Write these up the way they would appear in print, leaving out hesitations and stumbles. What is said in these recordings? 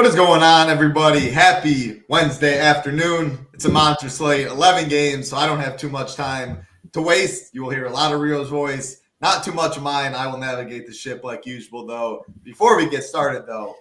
is going on, everybody? Happy Wednesday afternoon. It's a monster slate, 11 games, so I don't have too much time to waste. You will hear a lot of Rio's voice, not too much of mine. I will navigate the ship like usual, though. Before we get started, though,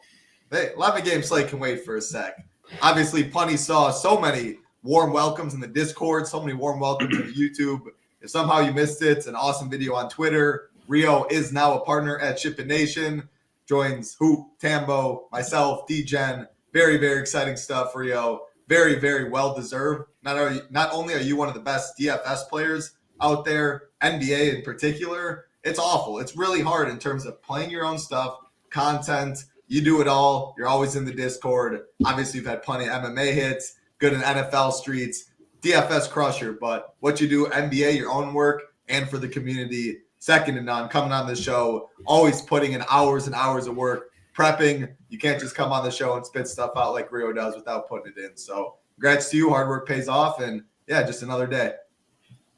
the 11-game slate can wait for a sec. Obviously, Punny saw so many warm welcomes in the Discord, so many warm welcomes on YouTube. If somehow you missed it, it's an awesome video on Twitter. Rio is now a partner at SHIPIT Nation. Joins Hoop, Tambo, myself, D-Gen. Very, very exciting stuff, Rio. Very, very well-deserved. Not only are you one of the best DFS players out there, NBA in particular, it's awful. It's really hard in terms of playing your own stuff, content. You do it all. You're always in the Discord. Obviously, you've had plenty of MMA hits, good in NFL streets, DFS crusher. But what you do, NBA, your own work, and for the community, second to none. Coming on the show, always putting in hours and hours of work, prepping. You can't just come on the show and spit stuff out like Rio does without putting it in. So congrats to you. Hard work pays off. And, yeah, just another day.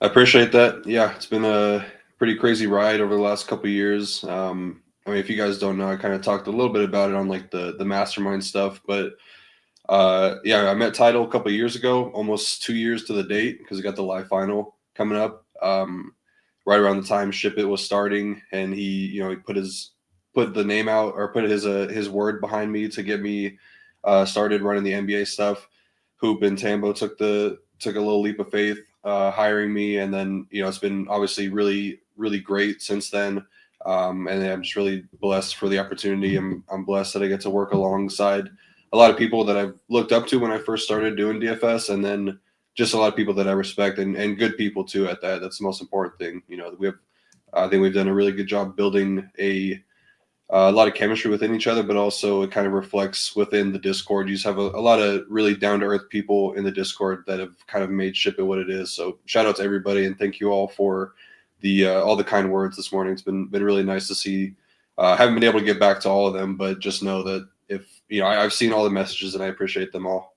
I appreciate that. Yeah, it's been a pretty crazy ride over the last couple of years. I mean, if you guys don't know, I kind of talked a little bit about it on like the mastermind stuff. But, yeah, I met Tidal a couple of years ago, almost 2 years to the date because we got the live final coming up. Right around the time SHIPIT was starting, and he put the name out or put his word behind me to get me started running the NBA stuff. Hoop and Tambo took a little leap of faith, hiring me, and then it's been obviously really, really great since then. And I'm just really blessed for the opportunity. I'm blessed that I get to work alongside a lot of people that I've looked up to when I first started doing DFS, and then just a lot of people that I respect and good people too at that. That's the most important thing. I think we've done a really good job building a lot of chemistry within each other, but also it kind of reflects within the Discord. You just have a lot of really down to earth people in the Discord that have kind of made SHIPIT what it is. So shout out to everybody and thank you all for all the kind words this morning. It's been really nice to see. I haven't been able to get back to all of them, but just know that I've seen all the messages and I appreciate them all.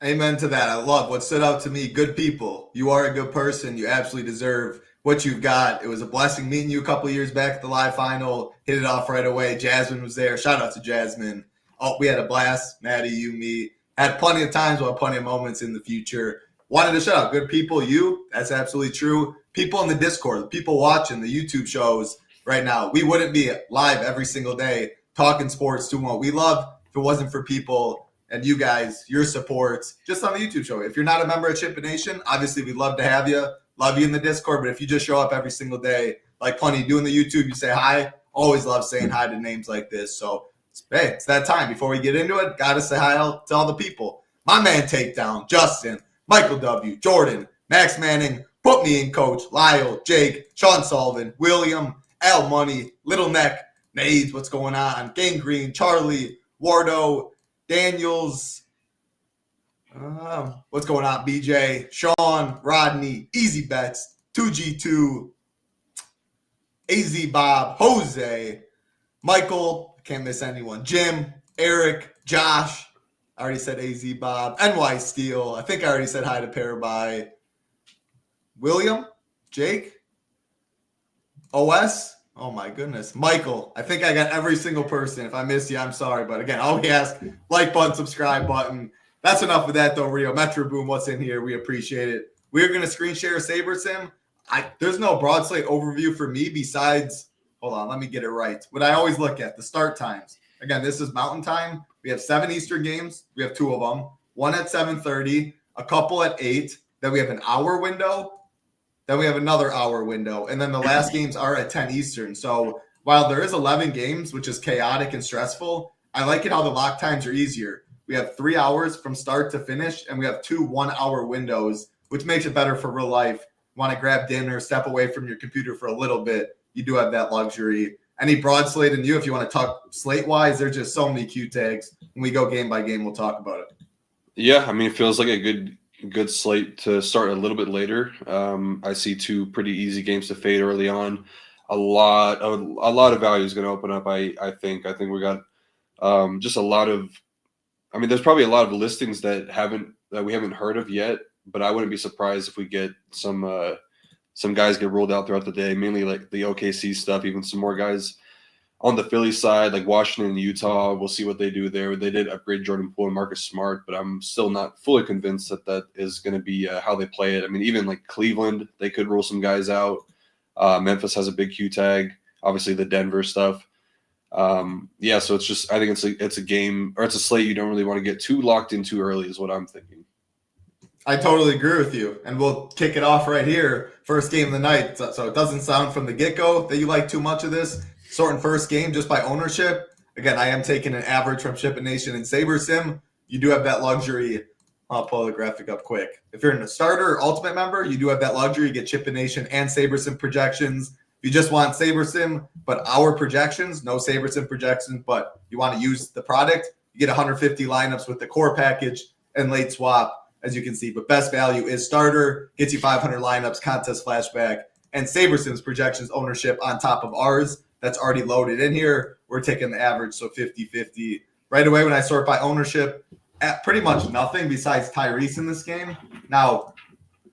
Amen to that. I love what stood out to me. Good people. You are a good person. You absolutely deserve what you've got. It was a blessing meeting you a couple of years back at the live final. Hit it off right away. Jasmine was there. Shout out to Jasmine. Oh, we had a blast. Maddie, you, me. Had plenty of times. We'll have plenty of moments in the future. Wanted to shout out good people. You, that's absolutely true. People in the Discord, people watching the YouTube shows right now. We wouldn't be live every single day talking sports, doing what we love if it wasn't for people and you guys, your support, just on the YouTube show. If you're not a member of SHIPIT Nation, obviously we'd love to have you. Love you in the Discord, but if you just show up every single day, like Punny doing the YouTube, you say hi. Always love saying hi to names like this. So, hey, it's that time. Before we get into it, got to say hi to all the people. My man Takedown, Justin, Michael W., Jordan, Max Manning, Put Me In Coach, Lyle, Jake, Sean Sullivan, William, Al Money, Little Neck, Nades, what's going on? Gang Green, Charlie, Wardo, Daniels, what's going on? BJ, Sean, Rodney, Easy Bets, 2G2, AZ Bob, Jose, Michael, can't miss anyone, Jim, Eric, Josh, I already said AZ Bob, NY Steel, I think I already said hi to Paraby, William, Jake, OS, oh my goodness. Michael, I think I got every single person. If I missed you, I'm sorry. But again, all we ask, like button, subscribe button. That's enough of that though, Rio. Metro Boom, what's in here? We appreciate it. We're going to screen share Saber Sim. There's no broad slate overview for me besides, hold on, let me get it right. What I always look at, the start times. Again, this is Mountain Time. We have 7 Eastern games. We have 2 of them. One at 7:30, a couple at 8. Then we have an hour window. Then we have another hour window, and then the last games are at 10 Eastern. So while there is 11 games, which is chaotic and stressful, I like it how the lock times are easier. We have 3 hours from start to finish, and we have 2 1-hour windows, which makes it better for real life. Want to grab dinner, step away from your computer for a little bit, you do have that luxury. Any broad slate in you, if you want to talk slate-wise, there's just so many Q tags. When we go game by game, we'll talk about it. Yeah, I mean, it feels like a good slate to start a little bit later. I see 2 pretty easy games to fade early on. A lot of value is going to open up. I think we got just a lot of. I mean, there's probably a lot of listings that we haven't heard of yet, but I wouldn't be surprised if we get some guys get rolled out throughout the day. Mainly like the OKC stuff. Even some more guys on the Philly side, like Washington and Utah, we'll see what they do there. They did upgrade Jordan Poole and Marcus Smart, but I'm still not fully convinced that that is going to be how they play it. I mean, even like Cleveland, they could rule some guys out. Memphis has a big Q tag. Obviously, the Denver stuff. Yeah, so it's just I think it's a game or it's a slate you don't really want to get too locked in too early is what I'm thinking. I totally agree with you, and we'll kick it off right here. First game of the night, so it doesn't sound from the get-go that you like too much of this. Sorting first game just by ownership. Again, I am taking an average from SHIPIT Nation and SaberSim. You do have that luxury. I'll pull the graphic up quick. If you're in a starter or ultimate member, you do have that luxury. You get SHIPIT Nation and SaberSim projections. If you just want SaberSim, but our projections, no SaberSim projections, but you want to use the product, you get 150 lineups with the core package and late swap, as you can see. But best value is starter, gets you 500 lineups, contest flashback, and SaberSim's projections ownership on top of ours. That's already loaded in here. We're taking the average, so 50-50. Right away when I sort by ownership, at pretty much nothing besides Tyrese in this game. Now,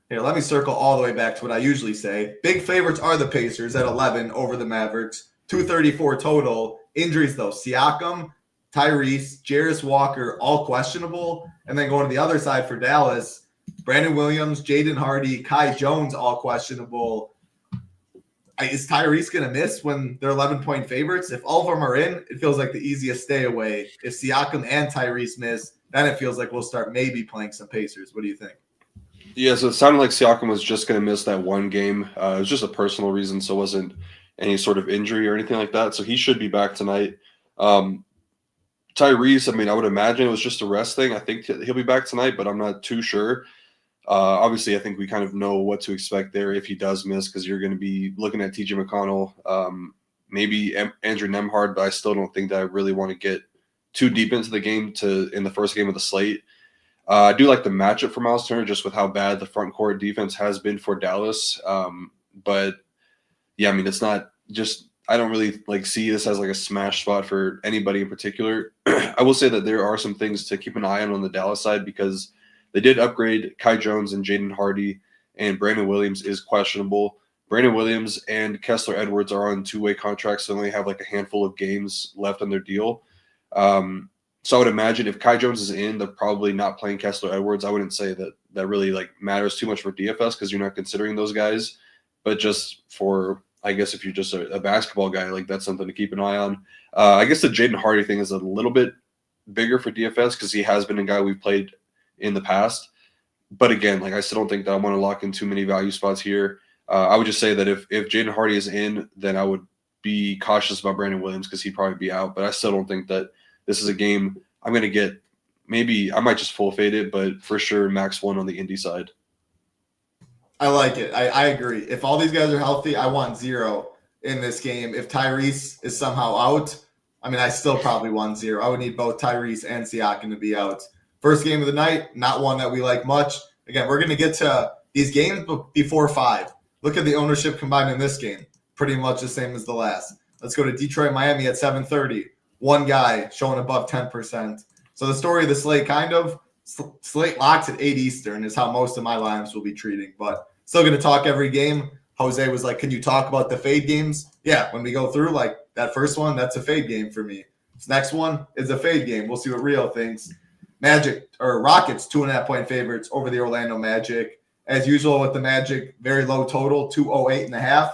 here, let me circle all the way back to what I usually say. Big favorites are the Pacers at 11 over the Mavericks. 234 total. Injuries, though. Siakam, Tyrese, Jarris Walker, all questionable. And then going to the other side for Dallas, Brandon Williams, Jaden Hardy, Kai Jones, all questionable. Is Tyrese going to miss when they're 11-point favorites? If all of them are in, it feels like the easiest stay away. If Siakam and Tyrese miss, then it feels like we'll start maybe playing some Pacers. What do you think? Yeah, so it sounded like Siakam was just going to miss that one game. It was just a personal reason, so it wasn't any sort of injury or anything like that. So he should be back tonight. Tyrese, I mean, I would imagine it was just a rest thing. I think he'll be back tonight, but I'm not too sure. Obviously, I think we kind of know what to expect there if he does miss because you're going to be looking at TJ McConnell, maybe Andrew Nembhard, but I still don't think that I really want to get too deep into the game in the first game of the slate. I do like the matchup for Miles Turner just with how bad the front court defense has been for Dallas. But, yeah, I mean, it's not just – I don't really see this as a smash spot for anybody in particular. I will say that there are some things to keep an eye on the Dallas side because – they did upgrade Kai Jones and Jaden Hardy, and Brandon Williams is questionable. Brandon Williams and Kessler Edwards are on two-way contracts, so they only have a handful of games left on their deal. So I would imagine if Kai Jones is in, they're probably not playing Kessler Edwards. I wouldn't say that really matters too much for DFS because you're not considering those guys. But just for, I guess, if you're just a basketball guy, that's something to keep an eye on. I guess the Jaden Hardy thing is a little bit bigger for DFS because he has been a guy we've played in the past. But again, I still don't think that I want to lock in too many value spots here. I would just say that if Jaden Hardy is in, then I would be cautious about Brandon Williams because he'd probably be out. But I still don't think that this is a game I'm going to get. Maybe I might just full fade it, but for sure max one on the Indy side. I like it. I agree. If all these guys are healthy, I want 0 in this game. If Tyrese is somehow out, I mean, I still probably want 0. I would need both Tyrese and Siakam to be out. First game of the night, not one that we like much. Again, we're going to get to these games before 5. Look at the ownership combined in this game. Pretty much the same as the last. Let's go to Detroit, Miami at 7:30. One guy showing above 10%. So the story of the slate slate locks at 8 Eastern is how most of my lineups will be treating. But still going to talk every game. Jose was like, can you talk about the fade games? Yeah, when we go through that first one, that's a fade game for me. This next one is a fade game. We'll see what Rio thinks. Rockets 2.5-point favorites over the Orlando Magic. As usual with the Magic, very low total, 208.5.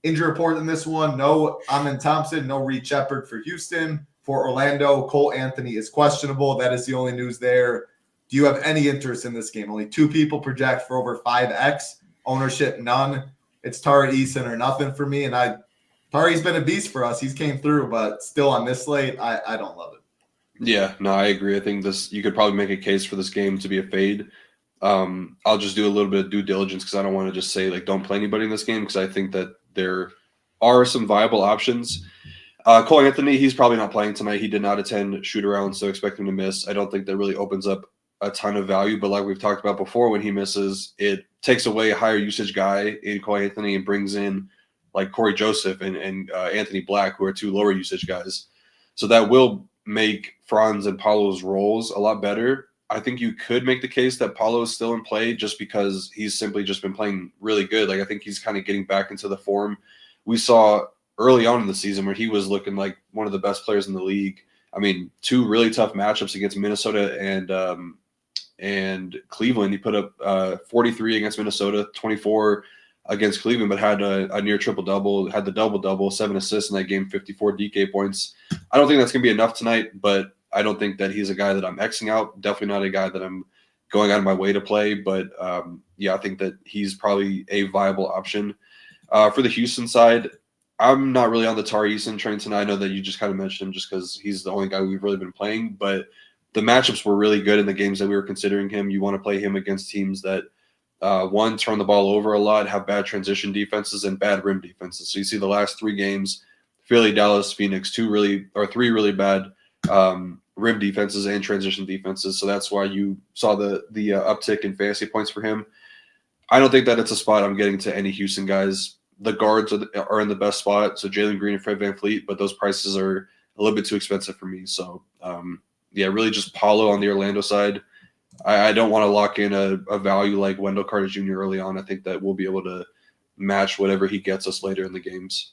Injury report in this one, no Amen Thompson, no Reed Shepard for Houston. For Orlando, Cole Anthony is questionable. That is the only news there. Do you have any interest in this game? Only 2 people project for over 5X. Ownership, none. It's Tari Eason or nothing for me. And Tari's been a beast for us. He's came through, but still on this slate, I don't love it. Yeah, no, I agree. I think you could probably make a case for this game to be a fade. I'll just do a little bit of due diligence because I don't want to just say don't play anybody in this game because I think that there are some viable options. Cole Anthony, he's probably not playing tonight. He did not attend shoot around, so expect him to miss. I don't think that really opens up a ton of value, but like we've talked about before, when he misses, it takes away a higher usage guy in Cole Anthony and brings in Corey Joseph and Anthony Black, who are 2 lower usage guys. So that will make Franz and Paulo's roles a lot better. I think you could make the case that Paulo is still in play just because he's simply just been playing really good. I think he's kind of getting back into the form we saw early on in the season where he was looking like one of the best players in the league. I mean, 2 really tough matchups against Minnesota and Cleveland. He put up 43 against Minnesota, 24 against Cleveland, but had a near triple-double, had the double-double, 7 assists in that game, 54 DK points. I don't think that's going to be enough tonight, but I don't think that he's a guy that I'm Xing out. Definitely not a guy that I'm going out of my way to play, but I think that he's probably a viable option. For the Houston side, I'm not really on the Tari Eason train tonight. I know that you just kind of mentioned him just because he's the only guy we've really been playing, but the matchups were really good in the games that we were considering him. You want to play him against teams that, one, turn the ball over a lot, have bad transition defenses, and bad rim defenses. So you see the last 3 games, Philly, Dallas, Phoenix, 3 really bad rim defenses and transition defenses. So that's why you saw the uptick in fantasy points for him. I don't think that it's a spot I'm getting to any Houston guys. The guards are in the best spot, so Jalen Green and Fred VanVleet, but those prices are a little bit too expensive for me. So, really just Paulo on the Orlando side. I don't want to lock in a value like Wendell Carter Jr. early on. I think that we'll be able to match whatever he gets us later in the games.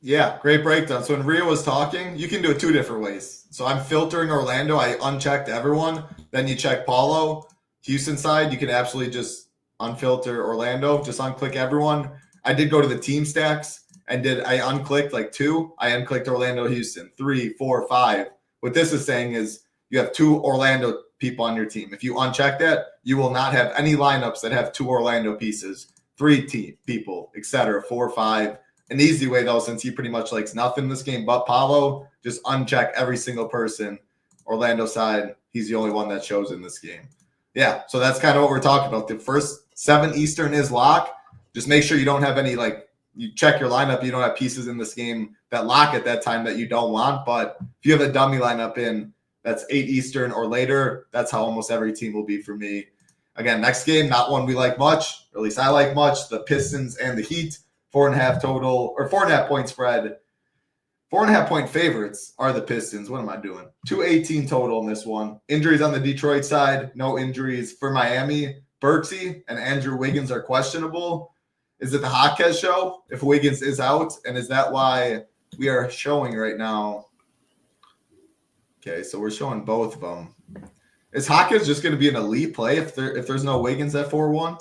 Yeah, great breakdown. So when Rio was talking, you can do it 2 different ways. So I'm filtering Orlando. I unchecked everyone. Then you check Paulo. Houston side, you can absolutely just unfilter Orlando. Just unclick everyone. I did go to the team stacks and I unclicked like 2. I unclicked Orlando, Houston, 3, 4, 5. What this is saying is you have 2 Orlando people on your team. If you uncheck that, you will not have any lineups that have 2 Orlando pieces, 3 people, etc., 4, 5. An easy way, though, since he pretty much likes nothing in this game but Paulo, just uncheck every single person. Orlando side, he's the only one that shows in this game. Yeah, so that's kind of what we're talking about. The first 7 Eastern is lock. Just make sure you don't have any, you check your lineup. You don't have pieces in this game that lock at that time that you don't want. But if you have a dummy lineup in that's 8 Eastern or later, that's how almost every team will be for me. Again, next game, not one we like much, or at least I like much, the Pistons and the Heat. 4.5 total, or 4.5 point spread. 4.5 point favorites are the Pistons. What am I doing? 218 total in this one. Injuries on the Detroit side, no injuries for Miami. Berksy and Andrew Wiggins are questionable. Is it the Hawkes show if Wiggins is out? And is that why we are showing right now? Okay, so we're showing both of them. Is Hawkes just going to be an elite play if there's no Wiggins at 4-1?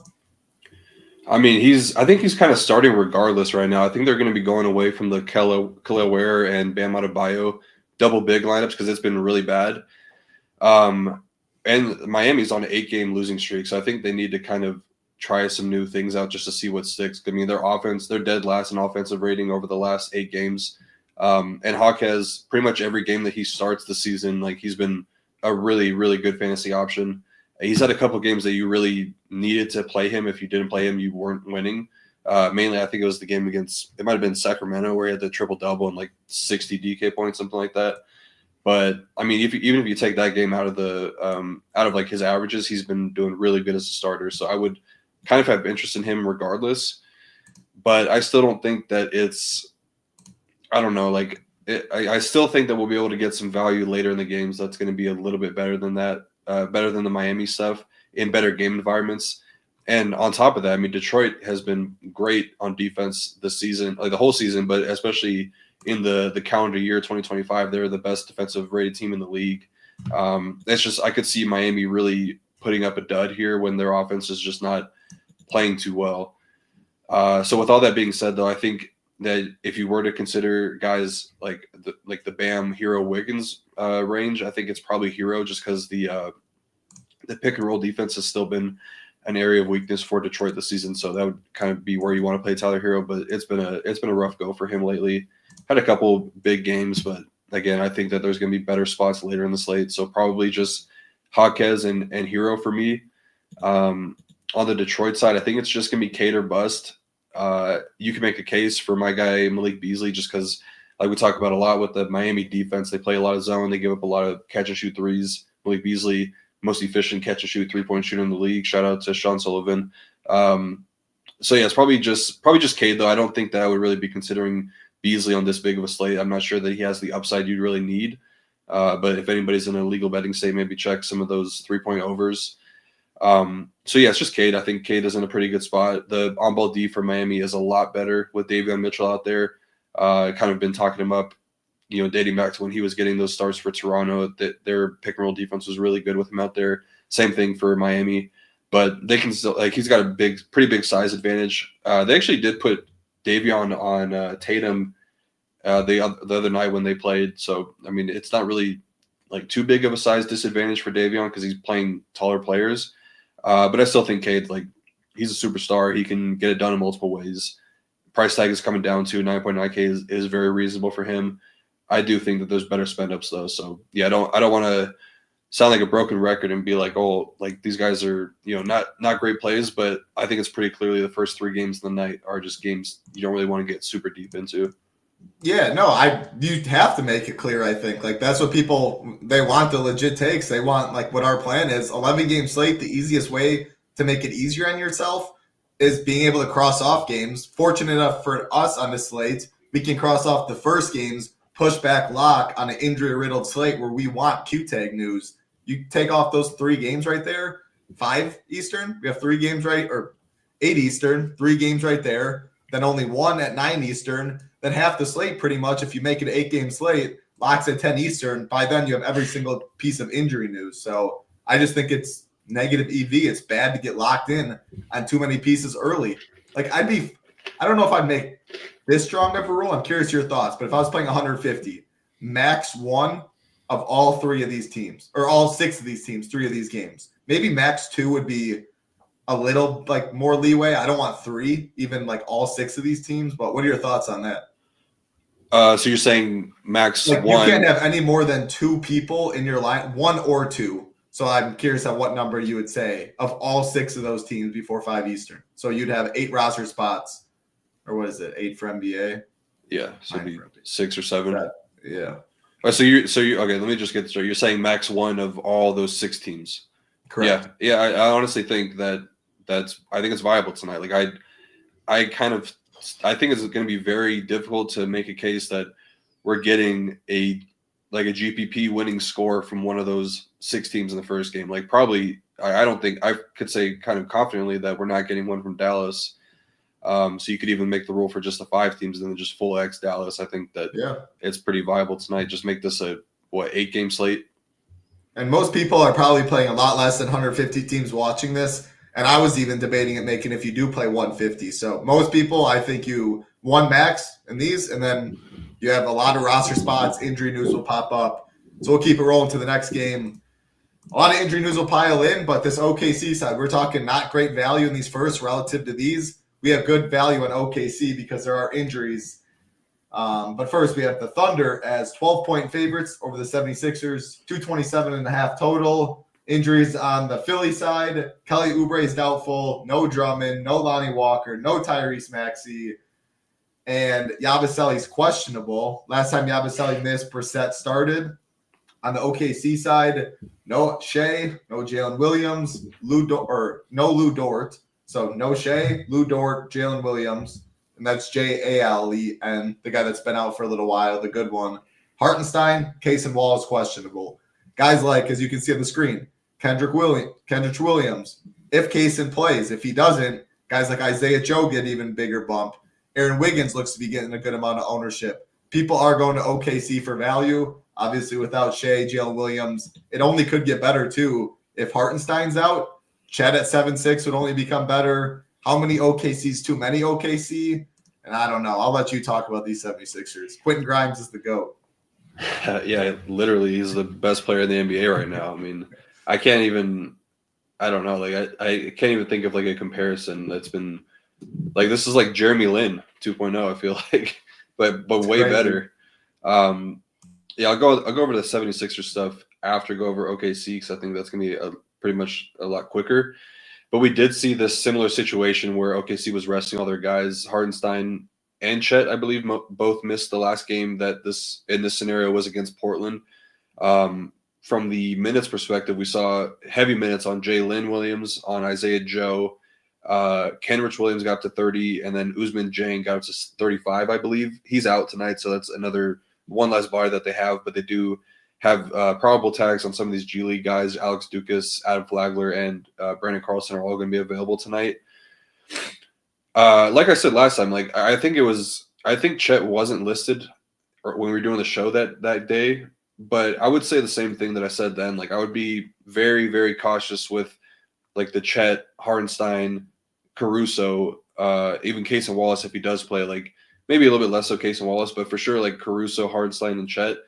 I mean, I think he's kind of starting regardless right now. I think they're going to be going away from the Kelly Ware and Bam Adebayo double big lineups because it's been really bad. And Miami's on an 8-game losing streak, so I think they need to kind of try some new things out just to see what sticks. I mean, their offense, they're dead last in offensive rating over the last 8 games. And Hawk has pretty much every game that he starts the season, he's been a really, really good fantasy option. He's had a couple games that you really needed to play him. If you didn't play him, you weren't winning. Mainly, I think it was the game against – it might have been Sacramento where he had the triple-double and 60 DK points, something like that. But, I mean, even if you take that game out of his averages, he's been doing really good as a starter. So I would kind of have interest in him regardless. But I still don't think that it's – I don't know. I still think that we'll be able to get some value later in the games that's going to be a little bit better than that. Better than the Miami stuff in better game environments. And on top of that, I mean, Detroit has been great on defense this season, the whole season, but especially in the calendar year 2025, they're the best defensive rated team in the league. It's just, I could see Miami really putting up a dud here when their offense is just not playing too well. So with all that being said, though, I think that if you were to consider guys like the Bam, Hero, Wiggins range, I think it's probably Hero just because the pick and roll defense has still been an area of weakness for Detroit this season. So that would kind of be where you want to play Tyler Hero, but it's been a rough go for him lately. Had a couple big games, but again, I think that there's going to be better spots later in the slate. So probably just Hawkes and Hero for me. On the Detroit side, I think it's just going to be Cade or bust. You can make a case for my guy Malik Beasley just because, like we talk about a lot with the Miami defense, they play a lot of zone. They give up a lot of catch and shoot threes. Malik Beasley, most efficient catch and shoot 3-point shooter in the league. Shout out to Sean Sullivan. So yeah, it's probably just Cade though. I don't think that I would really be considering Beasley on this big of a slate. I'm not sure that he has the upside you'd really need. But if anybody's in a legal betting state, maybe check some of those 3-point overs. So yeah, it's just Cade. I think Cade is in a pretty good spot. The on-ball D for Miami is a lot better with Davion Mitchell out there. kind of been talking him up, dating back to when he was getting those starts for Toronto, that their pick and roll defense was really good with him out there. Same thing for Miami, but they can still, he's got a pretty big size advantage. They actually did put Davion on Tatum the other night when they played. So, I mean, it's not really too big of a size disadvantage for Davion because he's playing taller players. But I still think Cade, he's a superstar. He can get it done in multiple ways. Price tag is coming down to 9.9K is very reasonable for him. I do think that there's better spend ups though. So yeah, I don't want to sound like a broken record and be like, oh, these guys are, not great plays, but I think it's pretty clearly the first 3 games of the night are just games you don't really want to get super deep into. Yeah, no, you have to make it clear, I think. That's what they want, the legit takes. They want, what our plan is. 11-game slate, the easiest way to make it easier on yourself is being able to cross off games. Fortunate enough for us on this slate, we can cross off the first games, push back lock on an injury-riddled slate where we want Q-tag news. You take off those 3 games right there, 5 Eastern. We have 3 games or 8 Eastern, 3 games right there. Then only 1 at 9 Eastern. Then half the slate pretty much, if you make it an 8-game slate, locks at 10 Eastern. By then you have every single piece of injury news. So I just think it's negative EV. It's bad to get locked in on too many pieces early. I don't know if I'd make this strong of a rule. I'm curious your thoughts. But if I was playing 150, max 1 of all 3 of these teams, or all 6 of these teams, 3 of these games. Maybe max 2 would be a little more leeway. I don't want 3, even all 6 of these teams. But what are your thoughts on that? So you're saying max 1? You can't have any more than 2 people in your line, 1 or 2. So I'm curious at what number you would say of all 6 of those teams before 5 Eastern. So you'd have 8 roster spots, or what is it? 8 for NBA. Yeah, so it'd be 6 or 7. Yeah. So you okay? Let me just get this straight. You're saying max 1 of all those 6 teams. Correct. Yeah. I honestly think I think it's viable tonight. I think it's going to be very difficult to make a case that we're getting a GPP winning score from one of those 6 teams in the first game. Probably, I don't think I could say kind of confidently that we're not getting one from Dallas. So you could even make the rule for just the 5 teams and then just full X Dallas. I think that it's pretty viable tonight. Just make this a 8-game slate. And most people are probably playing a lot less than 150 teams watching this. And I was even debating making if you do play 150. So most people, I think you 1 max in these, and then you have a lot of roster spots. Injury news will pop up. So we'll keep it rolling to the next game. A lot of injury news will pile in, but this OKC side, we're talking not great value in these first relative to these. We have good value in OKC because there are injuries. But first, we have the Thunder as 12-point favorites over the 76ers, 227.5 total. Injuries on the Philly side. Kelly Oubre is doubtful. No Drummond, no Lonnie Walker, no Tyrese Maxey. And Yabusele's questionable. Last time Yabusele missed, Brissett started. On the OKC side, no Shea, no Jalen Williams, no Lou Dort. So no Shea, Lou Dort, Jalen Williams. And that's Jalen, the guy that's been out for a little while, the good one. Hartenstein, Case and Wall is questionable. Guys as you can see on the screen, Kendrick Williams. If Kaysen plays, if he doesn't, guys like Isaiah Joe get even bigger bump. Aaron Wiggins looks to be getting a good amount of ownership. People are going to OKC for value. Obviously, without Shea, Jalen Williams, it only could get better too. If Hartenstein's out, Chet at 7'6" would only become better. How many OKC's too many OKC? And I don't know. I'll let you talk about these 76ers. Quentin Grimes is the GOAT. Yeah, literally, he's the best player in the NBA right now. I mean, I can't even – I don't know. I can't even think of, a comparison that's been – this is Jeremy Lin 2.0, I feel like, but way crazy. better. I'll go over the 76ers stuff after go over OKC because I think that's going to be pretty much a lot quicker. But we did see this similar situation where OKC was resting all their guys. Hardenstein and Chet, I believe, both missed the last game that in this scenario was against Portland. From the minutes perspective, we saw heavy minutes on Jalen Williams, on Isaiah Joe. Kenrich Williams got up to 30, and then Ousmane Dieng got up to 35, I believe. He's out tonight, so that's another one less buy that they have, but they do have probable tags on some of these G League guys. Alex Dukas, Adam Flagler, and Brandon Carlson are all going to be available tonight. Like I said last time, I think it was I think Chet wasn't listed when we were doing the show that day, but I would say the same thing that I said then. Like I would be very, very cautious with like the Chet, Hartenstein, Caruso, even Case and Wallace if he does play. Like maybe a little bit less so Case and Wallace, but for sure like Caruso, Hartenstein, and Chet.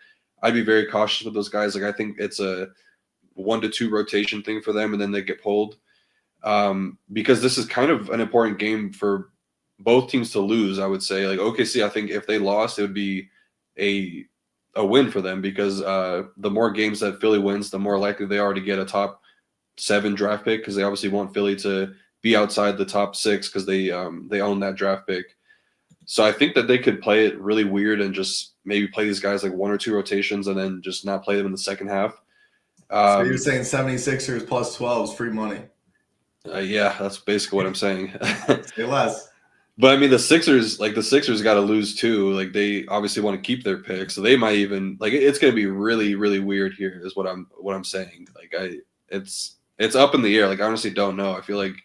I'd be very cautious with those guys. Like I think it's a 1 to 2 rotation thing for them, and then they get pulled. Because this is kind of an important game for both teams to lose, I would say. Like OKC, I think if they lost, it would be a win for them because the more games that Philly wins, the more likely they are to get a top 7 draft pick because they obviously want Philly to be outside the top 6 because they own that draft pick. So I think that they could play it really weird and just maybe play these guys like 1 or 2 rotations and then just not play them in the second half. So you're saying 76ers plus 12 is free money? Yeah, that's basically what I'm saying. Say less. But I mean, the Sixers got to lose too. Like they obviously want to keep their pick, so they might even like it's going to be really, really weird here. Is what I'm saying. Like it's up in the air. Like I honestly don't know. I feel like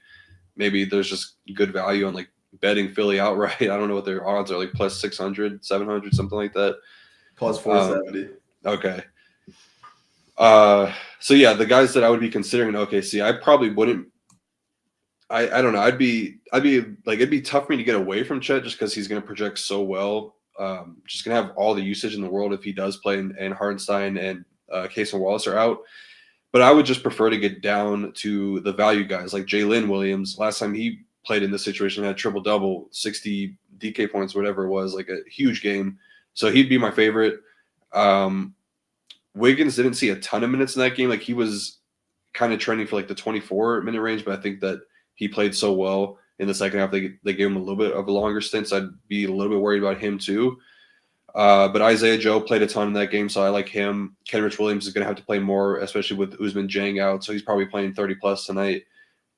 maybe there's just good value on like betting Philly outright. I don't know what their odds are, like plus 600, 700, something like that. Plus 470. Okay. So yeah, the guys that I would be considering in OKC, I probably wouldn't. I don't know. I'd be like it'd be tough for me to get away from Chet just because he's going to project so well. Just going to have all the usage in the world if he does play, and Hartenstein and Case and Wallace are out. But I would just prefer to get down to the value guys like Jalen Williams. Last time he played in this situation, had triple double, 60 DK points, whatever it was, like a huge game. So he'd be my favorite. Wiggins didn't see a ton of minutes in that game. Like he was kind of trending for like the 24-minute range, but I think that he played so well in the second half. They gave him a little bit of a longer stint, so I'd be a little bit worried about him too. But Isaiah Joe played a ton in that game, so I like him. Kenrich Williams is going to have to play more, especially with Usman Jang out, so he's probably playing 30-plus tonight.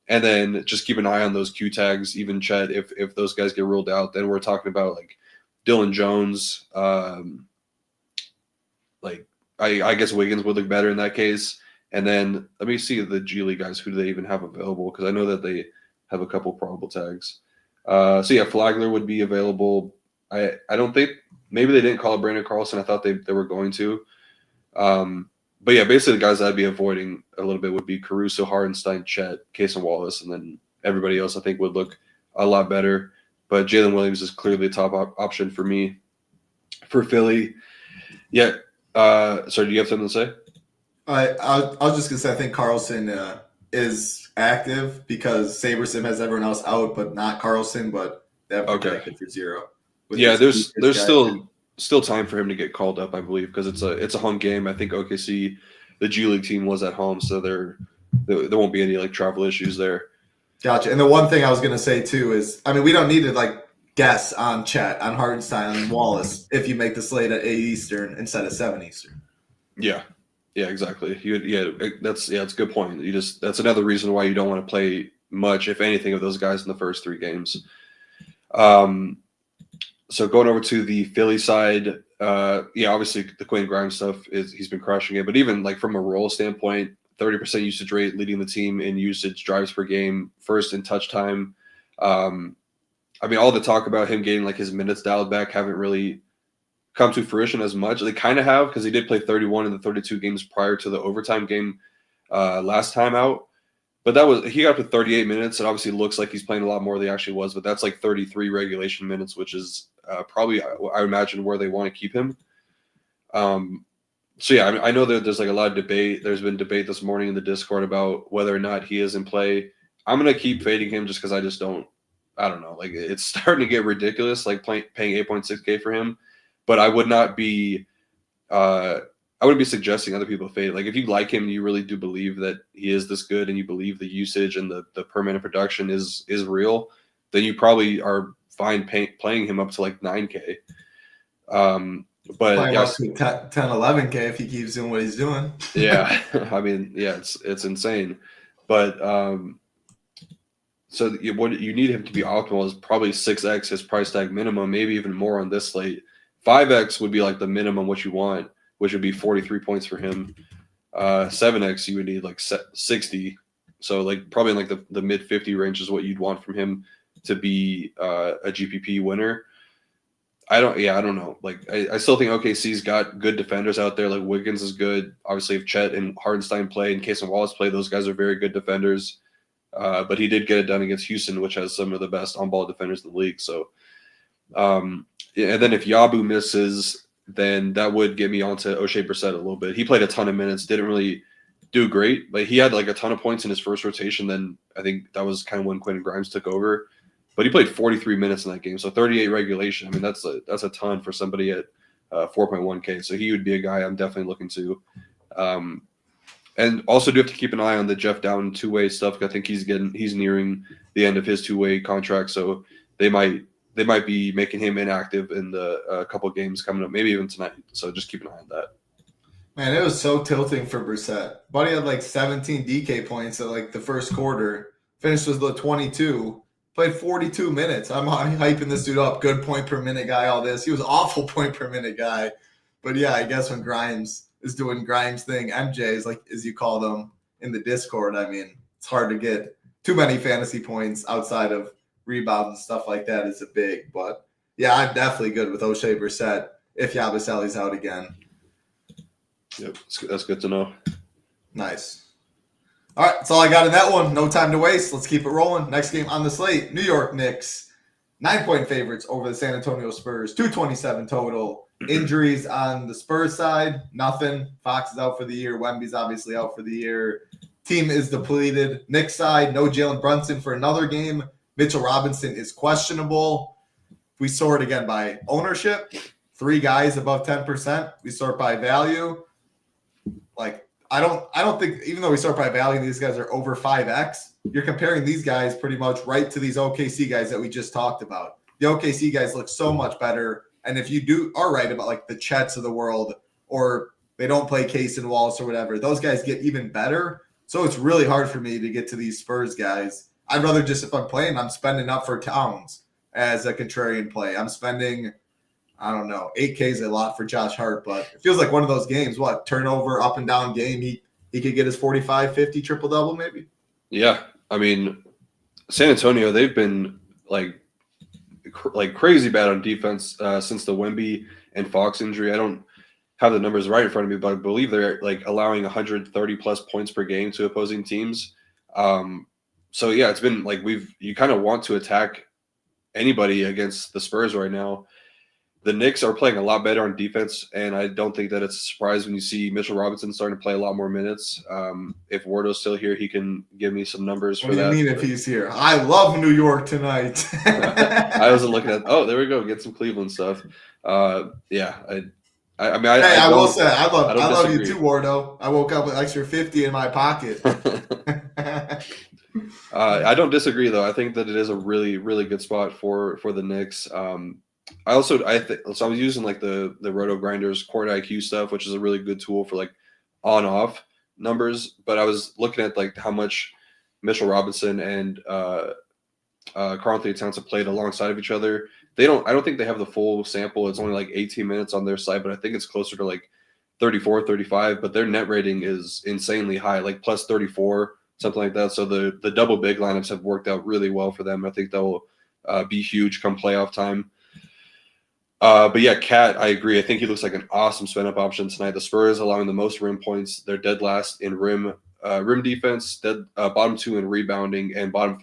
And then just keep an eye on those Q tags, even Chet. If those guys get ruled out, then we're talking about like Dylan Jones. Like I guess Wiggins would look better in that case. And then let me see the G League guys. Who do they even have available? Because I know that they have a couple probable tags. So yeah, Flagler would be available. I don't think maybe they didn't call it Brandon Carlson. I thought they were going to. But yeah, basically the guys I'd be avoiding a little bit would be Caruso, Hartenstein, Chet, Case and Wallace, and then everybody else I think would look a lot better. But Jalen Williams is clearly the top option for me for Philly. Yeah. Sorry, do you have something to say? I was just gonna say I think Carlson is active because SaberSim has everyone else out, but not Carlson. But they have projected for 0. Yeah, there's still time for him to get called up, I believe, because it's a home game. I think OKC, the G League team, was at home, so there won't be any like travel issues there. Gotcha. And the one thing I was gonna say too is, I mean, we don't need to like guess on Chet, on Hartenstein, on Wallace if you make the slate at 8 Eastern instead of 7 Eastern. Yeah, exactly. That's a good point. That's another reason why you don't want to play much, if anything, of those guys in the first 3 games. So going over to the Philly side, obviously the Quentin Grimes stuff he's been crushing it, but even like from a role standpoint, 30% usage rate, leading the team in usage, drives per game, first in touch time. I mean, all the talk about him getting like his minutes dialed back haven't really come to fruition as much. They kind of have because he did play 31 in the 32 games prior to the overtime game last time out. But he got up to 38 minutes. It obviously looks like he's playing a lot more than he actually was, but that's like 33 regulation minutes, which is probably, I imagine, where they want to keep him. So yeah, I know that there's like a lot of debate. There's been debate this morning in the Discord about whether or not he is in play. I'm going to keep fading him just because I don't know. Like it's starting to get ridiculous, like paying 8.6K for him. But I would not be I wouldn't be suggesting other people fade. Like if you like him and you really do believe that he is this good and you believe the usage and the per minute production is real, then you probably are fine playing him up to like 9K. But playing up to 10, 11K if he keeps doing what he's doing. Yeah. I mean, yeah, it's insane. But so what you need him to be optimal is probably 6x his price tag minimum, maybe even more on this slate. 5x would be like the minimum what you want, which would be 43 points for him. 7x you would need like 60. So like probably in like the mid 50 range is what you'd want from him to be a GPP winner. I don't know. Like I still think OKC's got good defenders out there. Like Wiggins is good. Obviously, if Chet and Hardenstein play and Case and Wallace play, those guys are very good defenders. But he did get it done against Houston, which has some of the best on-ball defenders in the league. So, and then if Yabu misses, then that would get me onto O'Shea Brissett a little bit. He played a ton of minutes, didn't really do great. Like he had like a ton of points in his first rotation. Then I think that was kind of when Quentin Grimes took over. But he played 43 minutes in that game, so 38 regulation. I mean, that's a ton for somebody at 4.1K. So he would be a guy I'm definitely looking to. And also do have to keep an eye on the Jeff Dowtin two-way stuff. I think he's nearing the end of his two-way contract, so they might be making him inactive in the couple games coming up, maybe even tonight. So just keep an eye on that. Man, it was so tilting for Brissett. Buddy had like 17 DK points at like the first quarter. Finished with the 22. Played 42 minutes. I'm hyping this dude up. Good point per minute guy, all this. He was awful point per minute guy. But yeah, I guess when Grimes is doing Grimes thing, MJ's like, as you call them in the Discord, I mean, it's hard to get too many fantasy points outside of rebounds and stuff like that is a big. But yeah, I'm definitely good with O'Shea Brissett if Yabusele's out again. Yep, that's good to know. Nice. All right, that's all I got in that one. No time to waste. Let's keep it rolling. Next game on the slate, New York Knicks. 9-point favorites over the San Antonio Spurs. 227 total. Injuries on the Spurs side, nothing. Fox is out for the year. Wemby's obviously out for the year. Team is depleted. Knicks side, no Jalen Brunson for another game. Mitchell Robinson is questionable. We sort again by ownership. 3 guys above 10%. We sort by value. Like, I don't think, even though we start by value, these guys are over 5x. You're comparing these guys pretty much right to these OKC guys that we just talked about. The OKC guys look so much better. And if you are right about like the Chets of the world, or they don't play Case and Wallace or whatever, those guys get even better. So it's really hard for me to get to these Spurs guys. I'd rather just, if I'm playing, I'm spending up for Towns as a contrarian play. I'm spending, I don't know, 8K is a lot for Josh Hart, but it feels like one of those games, turnover, up and down game. He could get his 45, 50 triple-double maybe. Yeah. I mean, San Antonio, they've been like crazy bad on defense since the Wemby and Fox injury. I don't have the numbers right in front of me, but I believe they're like allowing 130 plus points per game to opposing teams. So yeah, it's been like you kind of want to attack anybody against the Spurs right now. The Knicks are playing a lot better on defense, and I don't think that it's a surprise when you see Mitchell Robinson starting to play a lot more minutes. If Wardo's still here, he can give me some numbers for that. What do you mean if he's here? I love New York tonight. I wasn't looking at – oh, there we go. Get some Cleveland stuff. Yeah. I will say, I love you too, Wardo. I woke up with extra 50 in my pocket. I don't disagree, though. I think that it is a really, really good spot for the Knicks. I was using like the Roto Grinders Court IQ stuff, which is a really good tool for like on-off numbers. But I was looking at like how much Mitchell Robinson and Karl-Anthony Towns have played alongside of each other. I don't think they have the full sample. It's only like 18 minutes on their side, but I think it's closer to like 34, 35. But their net rating is insanely high, like plus 34, something like that. So the double big lineups have worked out really well for them. I think that will be huge come playoff time. But yeah, Cat, I agree. I think he looks like an awesome spin-up option tonight. The Spurs allowing the most rim points. They're dead last in rim defense, bottom 2 in rebounding, and bottom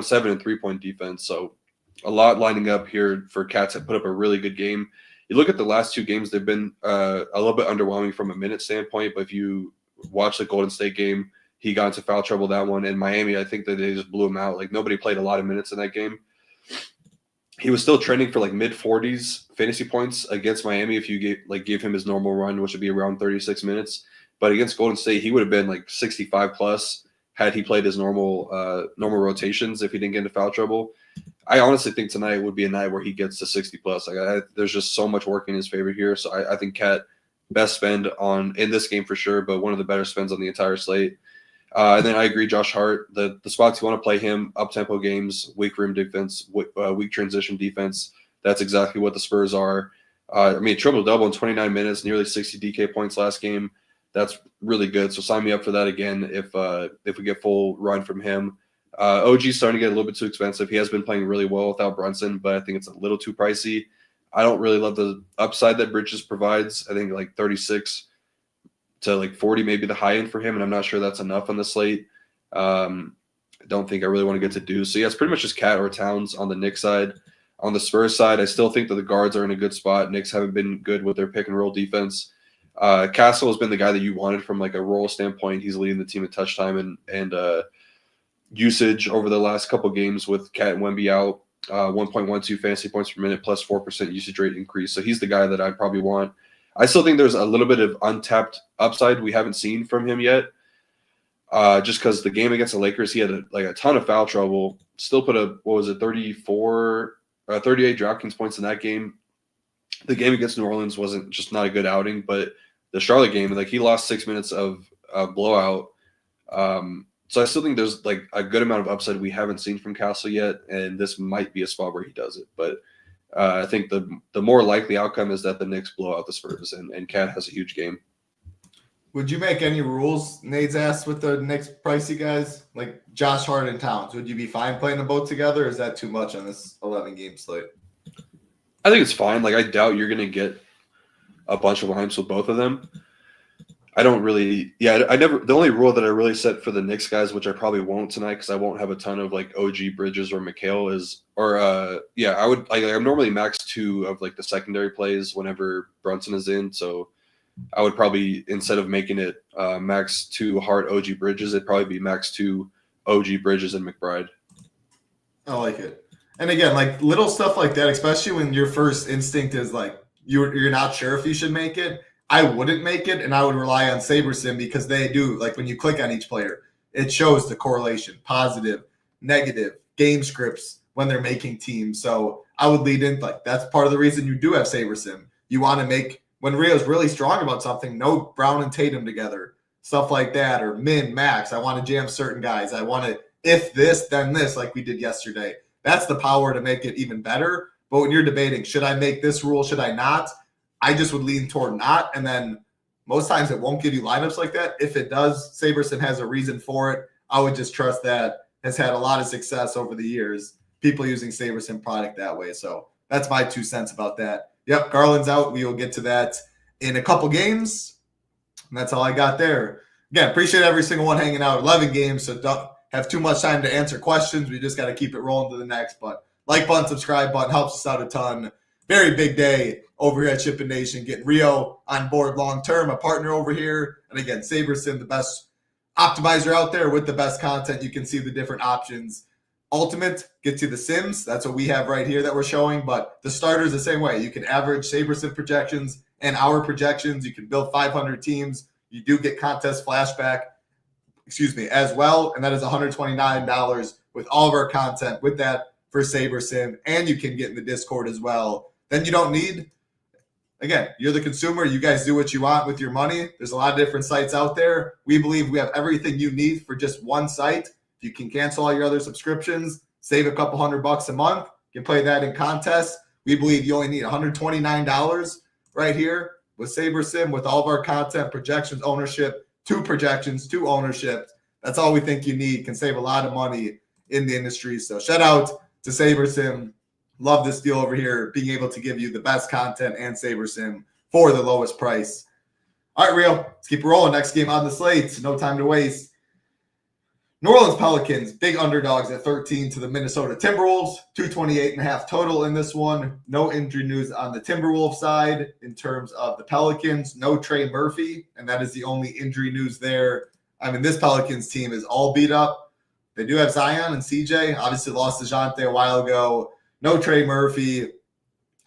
7 in three-point defense. So a lot lining up here for Cat to put up a really good game. You look at the last 2 games, they've been a little bit underwhelming from a minute standpoint. But if you watch the Golden State game, he got into foul trouble that one. And Miami, I think that they just blew him out. Like nobody played a lot of minutes in that game. He was still trending for like mid-40s fantasy points against Miami if you gave him his normal run, which would be around 36 minutes. But against Golden State, he would have been like 65 plus had he played his normal rotations if he didn't get into foul trouble. I honestly think tonight would be a night where he gets to 60 plus. There's just so much work in his favor here. So I think Cat best spend in this game for sure, but one of the better spends on the entire slate. And then I agree, Josh Hart, the spots you want to play him, up-tempo games, weak rim defense, weak transition defense. That's exactly what the Spurs are. Triple-double in 29 minutes, nearly 60 DK points last game. That's really good. So sign me up for that again if we get full run from him. OG's starting to get a little bit too expensive. He has been playing really well without Brunson, but I think it's a little too pricey. I don't really love the upside that Bridges provides. I think like 36 to like 40 maybe the high end for him, and I'm not sure that's enough on the slate. I don't think I really want to get to Deuce. So yeah, it's pretty much just Cat or Towns on the Knicks side. On the Spurs side, I still think that the guards are in a good spot. Knicks haven't been good with their pick and roll defense. Castle has been the guy that you wanted from like a role standpoint. He's leading the team in touch time and usage over the last couple games with Cat and Wemby out. 1.12 fantasy points per minute plus 4% usage rate increase. So he's the guy that I probably want. I still think there's a little bit of untapped upside we haven't seen from him yet. Just because the game against the Lakers, he had a ton of foul trouble. Still put 38 DraftKings points in that game. The game against New Orleans wasn't just not a good outing, but the Charlotte game, like he lost 6 minutes of blowout. So I still think there's like a good amount of upside we haven't seen from Castle yet, and this might be a spot where he does it. But I think the more likely outcome is that the Knicks blow out the Spurs, and Cat has a huge game. Would you make any rules, Nate's asked, with the Knicks pricey guys? Like Josh Hart and Towns, would you be fine playing them both together, or is that too much on this 11-game slate? I think it's fine. Like I doubt you're going to get a bunch of lineups with both of them. I don't really – the only rule that I really set for the Knicks guys, which I probably won't tonight because I won't have a ton of like OG Bridges or McHale is – I would – I'm normally max 2 of like the secondary plays whenever Brunson is in. So I would probably, instead of making it max 2 Hart OG Bridges, it'd probably be max 2 OG Bridges and McBride. I like it. And again, like little stuff like that, especially when your first instinct is like you're not sure if you should make it. I wouldn't make it, and I would rely on SaberSim because they do, like when you click on each player, it shows the correlation, positive, negative, game scripts when they're making teams. So I would lead in, like that's part of the reason you do have SaberSim. You want to make, when Rio's really strong about something, no Brown and Tatum together, stuff like that, or min, max. I want to jam certain guys. I want to, if this, then this, like we did yesterday. That's the power to make it even better. But when you're debating, should I make this rule, should I not? I just would lean toward not, and then most times it won't give you lineups like that. If it does, SaberSim has a reason for it. I would just trust that. Has had a lot of success over the years, people using SaberSim product that way. So that's my 2 cents about that. Yep, Garland's out. We will get to that in a couple games. And that's all I got there. Again, appreciate every single one hanging out. 11 games, so don't have too much time to answer questions. We just got to keep it rolling to the next. But like button, subscribe button helps us out a ton. Very big day over here at SHIPIT Nation, getting Rio on board long-term, a partner over here. And again, SaberSim, the best optimizer out there with the best content. You can see the different options. Ultimate gets you the sims. That's what we have right here that we're showing. But the starters the same way. You can average SaberSim projections and our projections. You can build 500 teams. You do get contest flashback, as well. And that is $129 with all of our content with that for SaberSim. And you can get in the Discord as well. Then you don't need, again, you're the consumer. You guys do what you want with your money. There's a lot of different sites out there. We believe we have everything you need for just one site. You can cancel all your other subscriptions, save a couple $100 a month. You can play that in contests. We believe you only need $129 right here with SaberSim, with all of our content, projections, ownership, 2 projections, 2 ownership. That's all we think you need. Can save a lot of money in the industry. So shout out to SaberSim. Love this deal over here, being able to give you the best content and SaberSim for the lowest price. All right, Rio, let's keep rolling. Next game on the slate. No time to waste. New Orleans Pelicans, big underdogs at 13 to the Minnesota Timberwolves. 228.5 total in this one. No injury news on the Timberwolves side in terms of the Pelicans. No Trey Murphy, and that is the only injury news there. I mean, this Pelicans team is all beat up. They do have Zion and CJ. Obviously lost DeJounte a while ago. No Trey Murphy.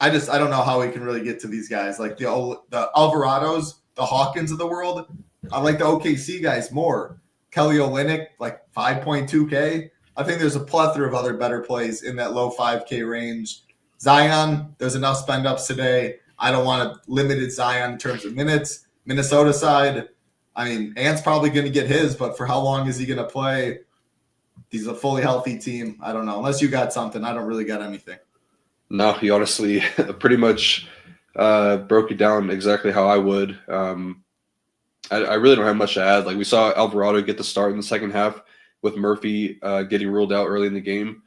I don't know how we can really get to these guys. Like the Alvarados, the Hawkins of the world. I like the OKC guys more. Kelly Olynyk, like 5.2K. I think there's a plethora of other better plays in that low 5K range. Zion, there's enough spend ups today. I don't want a limited Zion in terms of minutes. Minnesota side, I mean, Ant's probably going to get his, but for how long is he going to play? He's a fully healthy team. I don't know. Unless you got something, I don't really got anything. No, he honestly pretty much broke it down exactly how I would. I really don't have much to add. Like we saw Alvarado get the start in the second half with Murphy getting ruled out early in the game.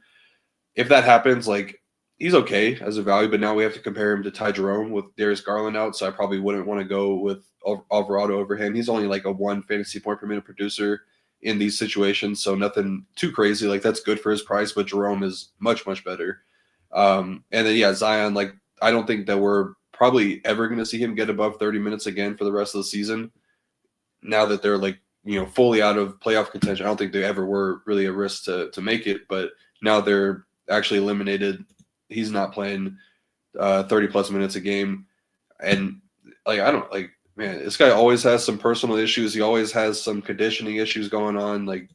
If that happens, like he's okay as a value, but now we have to compare him to Ty Jerome with Darius Garland out, so I probably wouldn't want to go with Alvarado over him. He's only like a 1 fantasy point per minute producer in these situations, so nothing too crazy. Like that's good for his price, but Jerome is much, much better. And then Zion, like I don't think that we're probably ever going to see him get above 30 minutes again for the rest of the season. Now that they're like, fully out of playoff contention, I don't think they ever were really a risk to make it, but now they're actually eliminated. He's not playing 30 plus minutes a game. And man, this guy always has some personal issues. He always has some conditioning issues going on. Like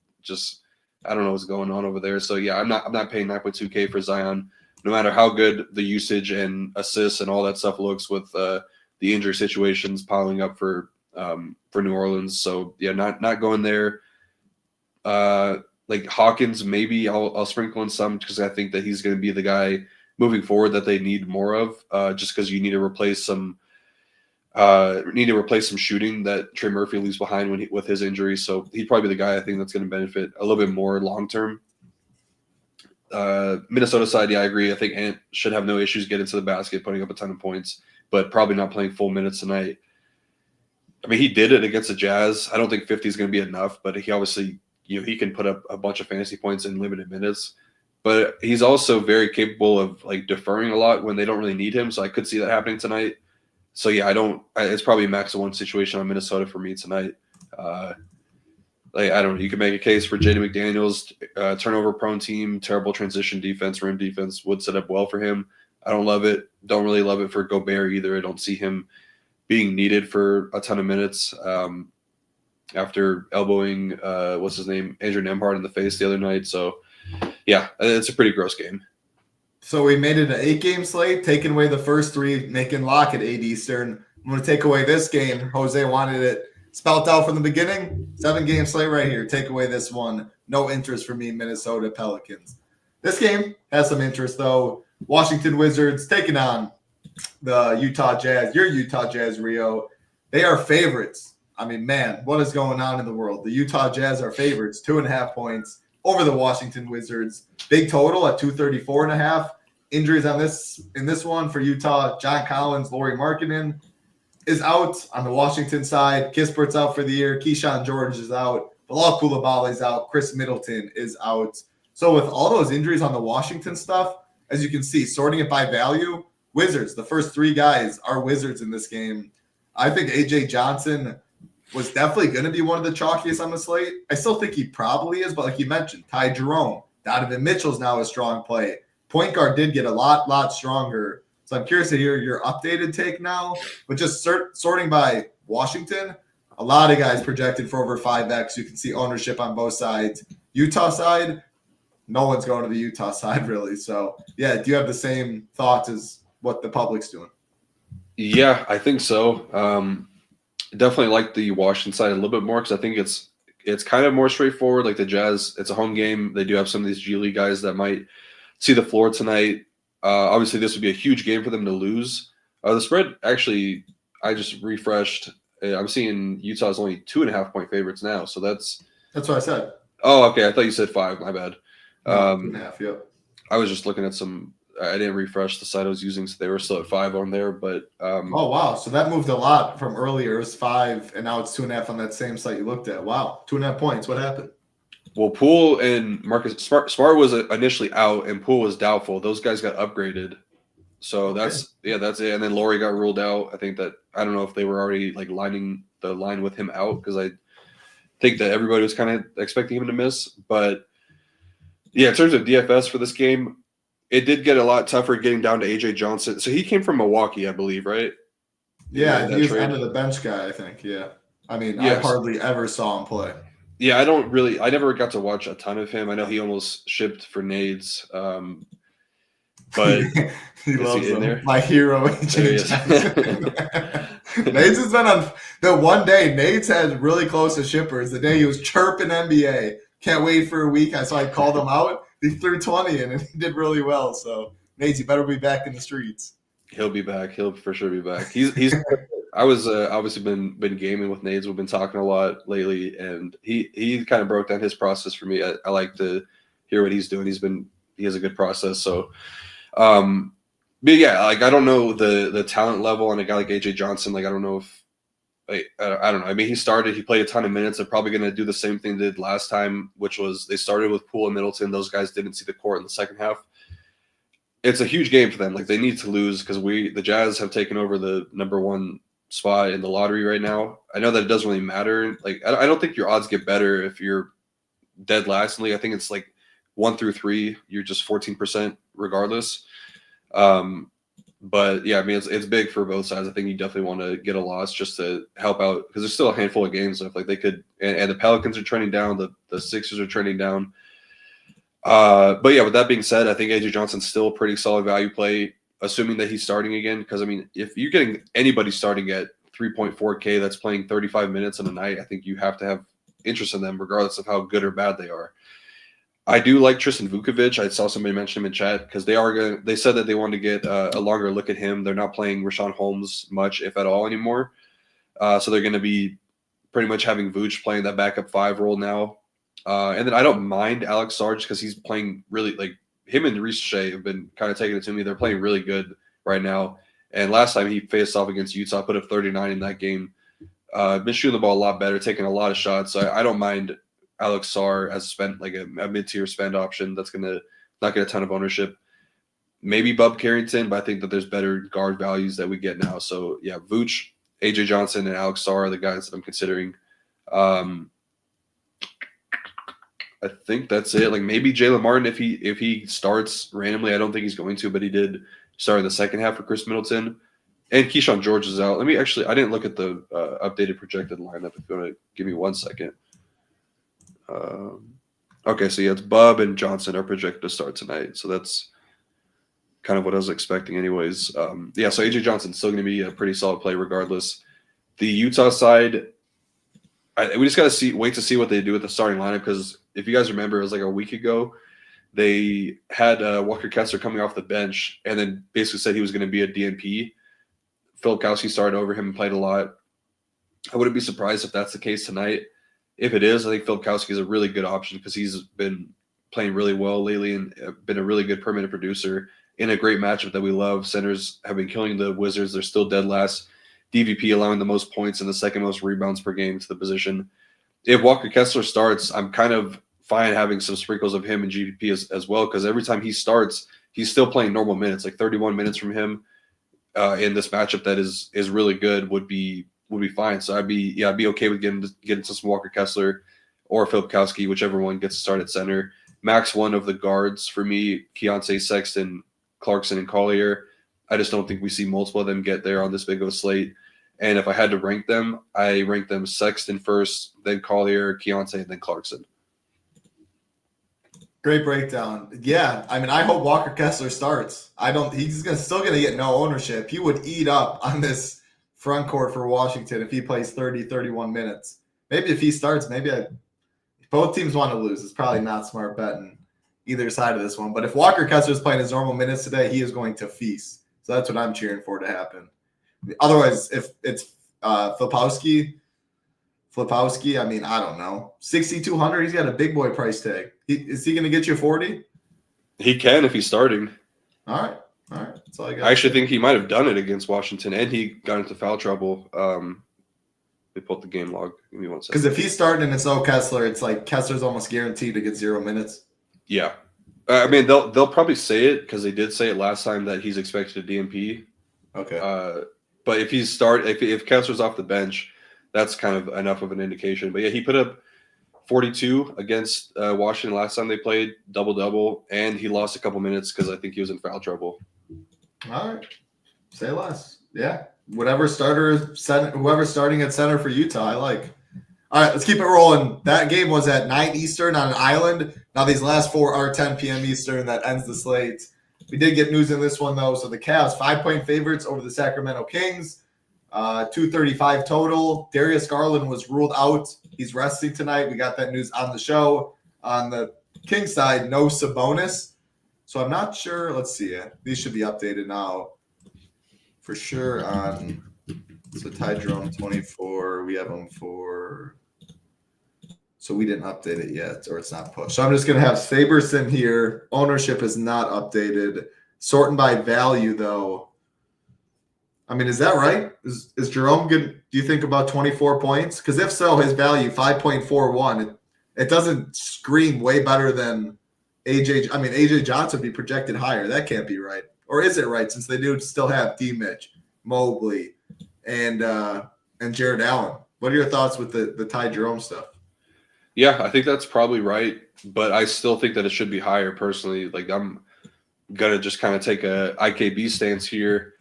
I don't know what's going on over there. So yeah, I'm not paying 9.2K for Zion, no matter how good the usage and assists and all that stuff looks with the injury situations piling up for New Orleans. So yeah, not going there. Like Hawkins, maybe I'll sprinkle in some because I think that he's going to be the guy moving forward that they need more of, just because you need to replace some shooting that Trey Murphy leaves behind with his injury. So he'd probably be the guy I think that's going to benefit a little bit more long term. Minnesota side, yeah, I agree. I think Ant should have no issues getting to the basket, putting up a ton of points, but probably not playing full minutes tonight. I mean, he did it against the Jazz. I don't think 50 is going to be enough, but he obviously, he can put up a bunch of fantasy points in limited minutes. But he's also very capable of like deferring a lot when they don't really need him. So I could see that happening tonight. So yeah, it's probably a max of one situation on Minnesota for me tonight. I don't know. You can make a case for Jaden McDaniels, turnover prone team, terrible transition defense, rim defense would set up well for him. I don't love it. Don't really love it for Gobert either. I don't see him being needed for a ton of minutes after elbowing, Andrew Nembhard in the face the other night. So yeah, it's a pretty gross game. So we made it an 8-game slate, taking away the first 3, making lock at 8 Eastern. I'm going to take away this game. Jose wanted it spelled out from the beginning. 7-game slate right here. Take away this one. No interest for me, Minnesota Pelicans. This game has some interest, though. Washington Wizards taking on the Utah Jazz. Your Utah Jazz, Rio. They are favorites. I mean, man, what is going on in the world? The Utah Jazz are favorites, 2.5 points over the Washington Wizards. Big total at 234.5. Injuries in this one for Utah. John Collins, Lauri Markkanen is out on the Washington side. Kispert's out for the year. Keyshawn George is out. Bilal Coulibaly's out. Chris Middleton is out. So with all those injuries on the Washington stuff, as you can see, sorting it by value, Wizards, the first 3 guys are Wizards in this game. I think A.J. Johnson was definitely going to be one of the chalkiest on the slate. I still think he probably is, but like you mentioned, Ty Jerome, Donovan Mitchell's now a strong play. Point guard did get a lot stronger. So I'm curious to hear your updated take now. But just sorting by Washington, a lot of guys projected for over 5X. You can see ownership on both sides. Utah side, no one's going to the Utah side really. So, yeah, do you have the same thoughts as what the public's doing? Yeah, I think so. Definitely like the Washington side a little bit more because I think it's kind of more straightforward. Like the Jazz, it's a home game. They do have some of these G League guys that might see the floor tonight. Obviously, this would be a huge game for them to lose. The spread, actually, I just refreshed. I'm seeing Utah's only 2.5 point favorites now. So that's what I said. Oh, okay. I thought you said 5. My bad. 2.5, yep. I was just looking at some. I didn't refresh the site I was using, so they were still at 5 on there. But oh wow, so that moved a lot from earlier. It was 5, and now it's 2.5 on that same site you looked at. Wow, 2.5 points. What happened? Well, Poole and Marcus Smart was initially out, and Poole was doubtful. Those guys got upgraded, so that's it. And then Lauri got ruled out. I think that I don't know if they were already like lining the line with him out because I think that everybody was kind of expecting him to miss. But yeah, in terms of DFS for this game, it did get a lot tougher getting down to A.J. Johnson. So he came from Milwaukee, I believe, right? Yeah, he was end of the bench guy, I think. Yeah. I mean, I hardly ever saw him play. Yeah, I never got to watch a ton of him. I know he almost shipped for Nades. But he loves him. There? My hero, A.J. Johnson. Nades has been on the one day. Nades had really close to shippers. The day he was chirping NBA. Can't wait for a week. I called him out. He threw 20 in and he did really well. So, Nades, you better be back in the streets. He'll be back. He'll for sure be back. He's. I was obviously been gaming with Nades. We've been talking a lot lately, and he kind of broke down his process for me. I like to hear what he's doing. He has a good process. So, But yeah, like I don't know the talent level on a guy like AJ Johnson. Like I don't know if I don't know. I mean, he played a ton of minutes. They're probably going to do the same thing they did last time, which was they started with Poole and Middleton. Those guys didn't see the court in the second half. It's a huge game for them. Like they need to lose because the Jazz have taken over the number one spot in the lottery right now. I know that it doesn't really matter. Like I don't think your odds get better if you're dead last in the league. I think it's like 1 through 3, you're just 14% regardless. But yeah, I mean it's big for both sides. I think you definitely want to get a loss just to help out because there's still a handful of games left. Like they could, and the Pelicans are trending down, the Sixers are trending down. But yeah, with that being said, I think AJ Johnson's still a pretty solid value play, assuming that he's starting again. Because I mean, if you're getting anybody starting at 3.4K that's playing 35 minutes in a night, I think you have to have interest in them, regardless of how good or bad they are. I do like Tristan Vukovic. I saw somebody mention him in chat because they said that they wanted to get a longer look at him. They're not playing Rashawn Holmes much, if at all, anymore. So they're going to be pretty much having Vooch playing that backup 5 role now. And then I don't mind Alex Sarge because he's playing really like him and Reece Shea have been kind of taking it to me. They're playing really good right now. And last time he faced off against Utah, put up 39 in that game. Been shooting the ball a lot better, taking a lot of shots. So I don't mind Alex Sarr as a mid-tier spend option that's going to not get a ton of ownership. Maybe Bub Carrington, but I think that there's better guard values that we get now. So yeah, Vooch, AJ Johnson, and Alex Sarr are the guys that I'm considering. I think that's it. Like maybe Jalen Martin if he starts randomly. I don't think he's going to, but he did start in the second half for Chris Middleton. And Keyshawn George is out. I didn't look at the updated projected lineup. If you want to give me 1 second. Okay, so yeah, it's Bub and Johnson are projected to start tonight. So that's kind of what I was expecting anyways. Yeah, so AJ Johnson's still going to be a pretty solid play regardless. The Utah side, we just got to wait to see what they do with the starting lineup because if you guys remember, it was like a week ago, they had Walker Kessler coming off the bench and then basically said he was going to be a DNP. Filipkowski started over him and played a lot. I wouldn't be surprised if that's the case tonight. If it is, I think Filipkowski is a really good option because he's been playing really well lately and been a really good per-minute producer in a great matchup that we love. Centers have been killing the Wizards. They're still dead last. DVP allowing the most points and the second most rebounds per game to the position. If Walker Kessler starts, I'm kind of fine having some sprinkles of him and GVP as well because every time he starts, he's still playing normal minutes. Like 31 minutes from him in this matchup that is really good would be fine. So I'd be okay with getting to some Walker Kessler or Filipkowski, whichever one gets to start at center. Max one of the guards for me, Keontae, Sexton, Clarkson, and Collier. I just don't think we see multiple of them get there on this big of a slate. And if I had to rank them, I rank them Sexton first, then Collier, Keontae, and then Clarkson. Great breakdown. Yeah, I mean, I hope Walker Kessler starts. He's still going to get no ownership. He would eat up on this front court for Washington if he plays 30, 31 minutes. Maybe if he starts, both teams want to lose. It's probably not smart betting either side of this one. But if Walker Kessler is playing his normal minutes today, he is going to feast. So that's what I'm cheering for to happen. Otherwise, if it's Filipkowski, I mean, I don't know. 6,200, he's got a big boy price tag. Is he going to get you 40? He can if he's starting. All right. That's all I got. I actually think he might have done it against Washington, and he got into foul trouble. They pulled the game log. Give me 1 second. Because if he's starting and it's Kessler, it's like Kessler's almost guaranteed to get 0 minutes. Yeah. I mean, they'll probably say it because they did say it last time that he's expected to DNP. Okay. But if Kessler's off the bench, that's kind of enough of an indication. But yeah, he put up 42 against Washington last time they played, double-double, and he lost a couple minutes because I think he was in foul trouble. All right. Say less. Yeah. Whoever's starting at center for Utah, I like. All right, let's keep it rolling. That game was at 9 Eastern on an island. Now these last 4 are 10 p.m. Eastern. That ends the slate. We did get news in this one, though. So the Cavs, 5-point favorites over the Sacramento Kings. 235 total. Darius Garland was ruled out. He's resting tonight. We got that news on the show. On the Kings side, no Sabonis. So I'm not sure. Let's see. These should be updated now. For sure so Ty Jerome 24. We have them for. So we didn't update it yet, or it's not pushed. So I'm just going to have Saberson here. Ownership is not updated. sorting by value, though. I mean, is that right? Is Jerome good? Do you think about 24 points? Because if so, his value 5.41. It doesn't scream way better than AJ. I mean, AJ Johnson would be projected higher. That can't be right, or is it right? Since they do still have D. Mitch, Mobley, and Jared Allen. What are your thoughts with the Ty Jerome stuff? Yeah, I think that's probably right, but I still think that it should be higher personally. Like I'm gonna just kind of take a IKB stance here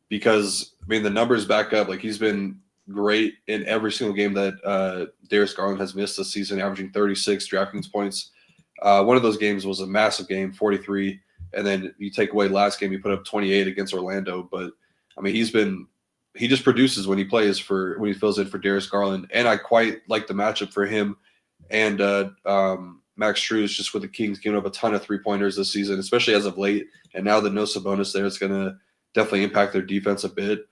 because I mean the numbers back up. Like he's been great in every single game that Darius Garland has missed this season, averaging 36 DraftKings points. One of those games was a massive game, 43, and then you take away last game, he put up 28 against Orlando. But I mean, he just produces when he when he fills in for Darius Garland, and I quite like the matchup for him and Max Strus just with the Kings giving up a ton of 3-pointers this season, especially as of late. And now that no Sabonis there, it's going to definitely impact their defense a bit.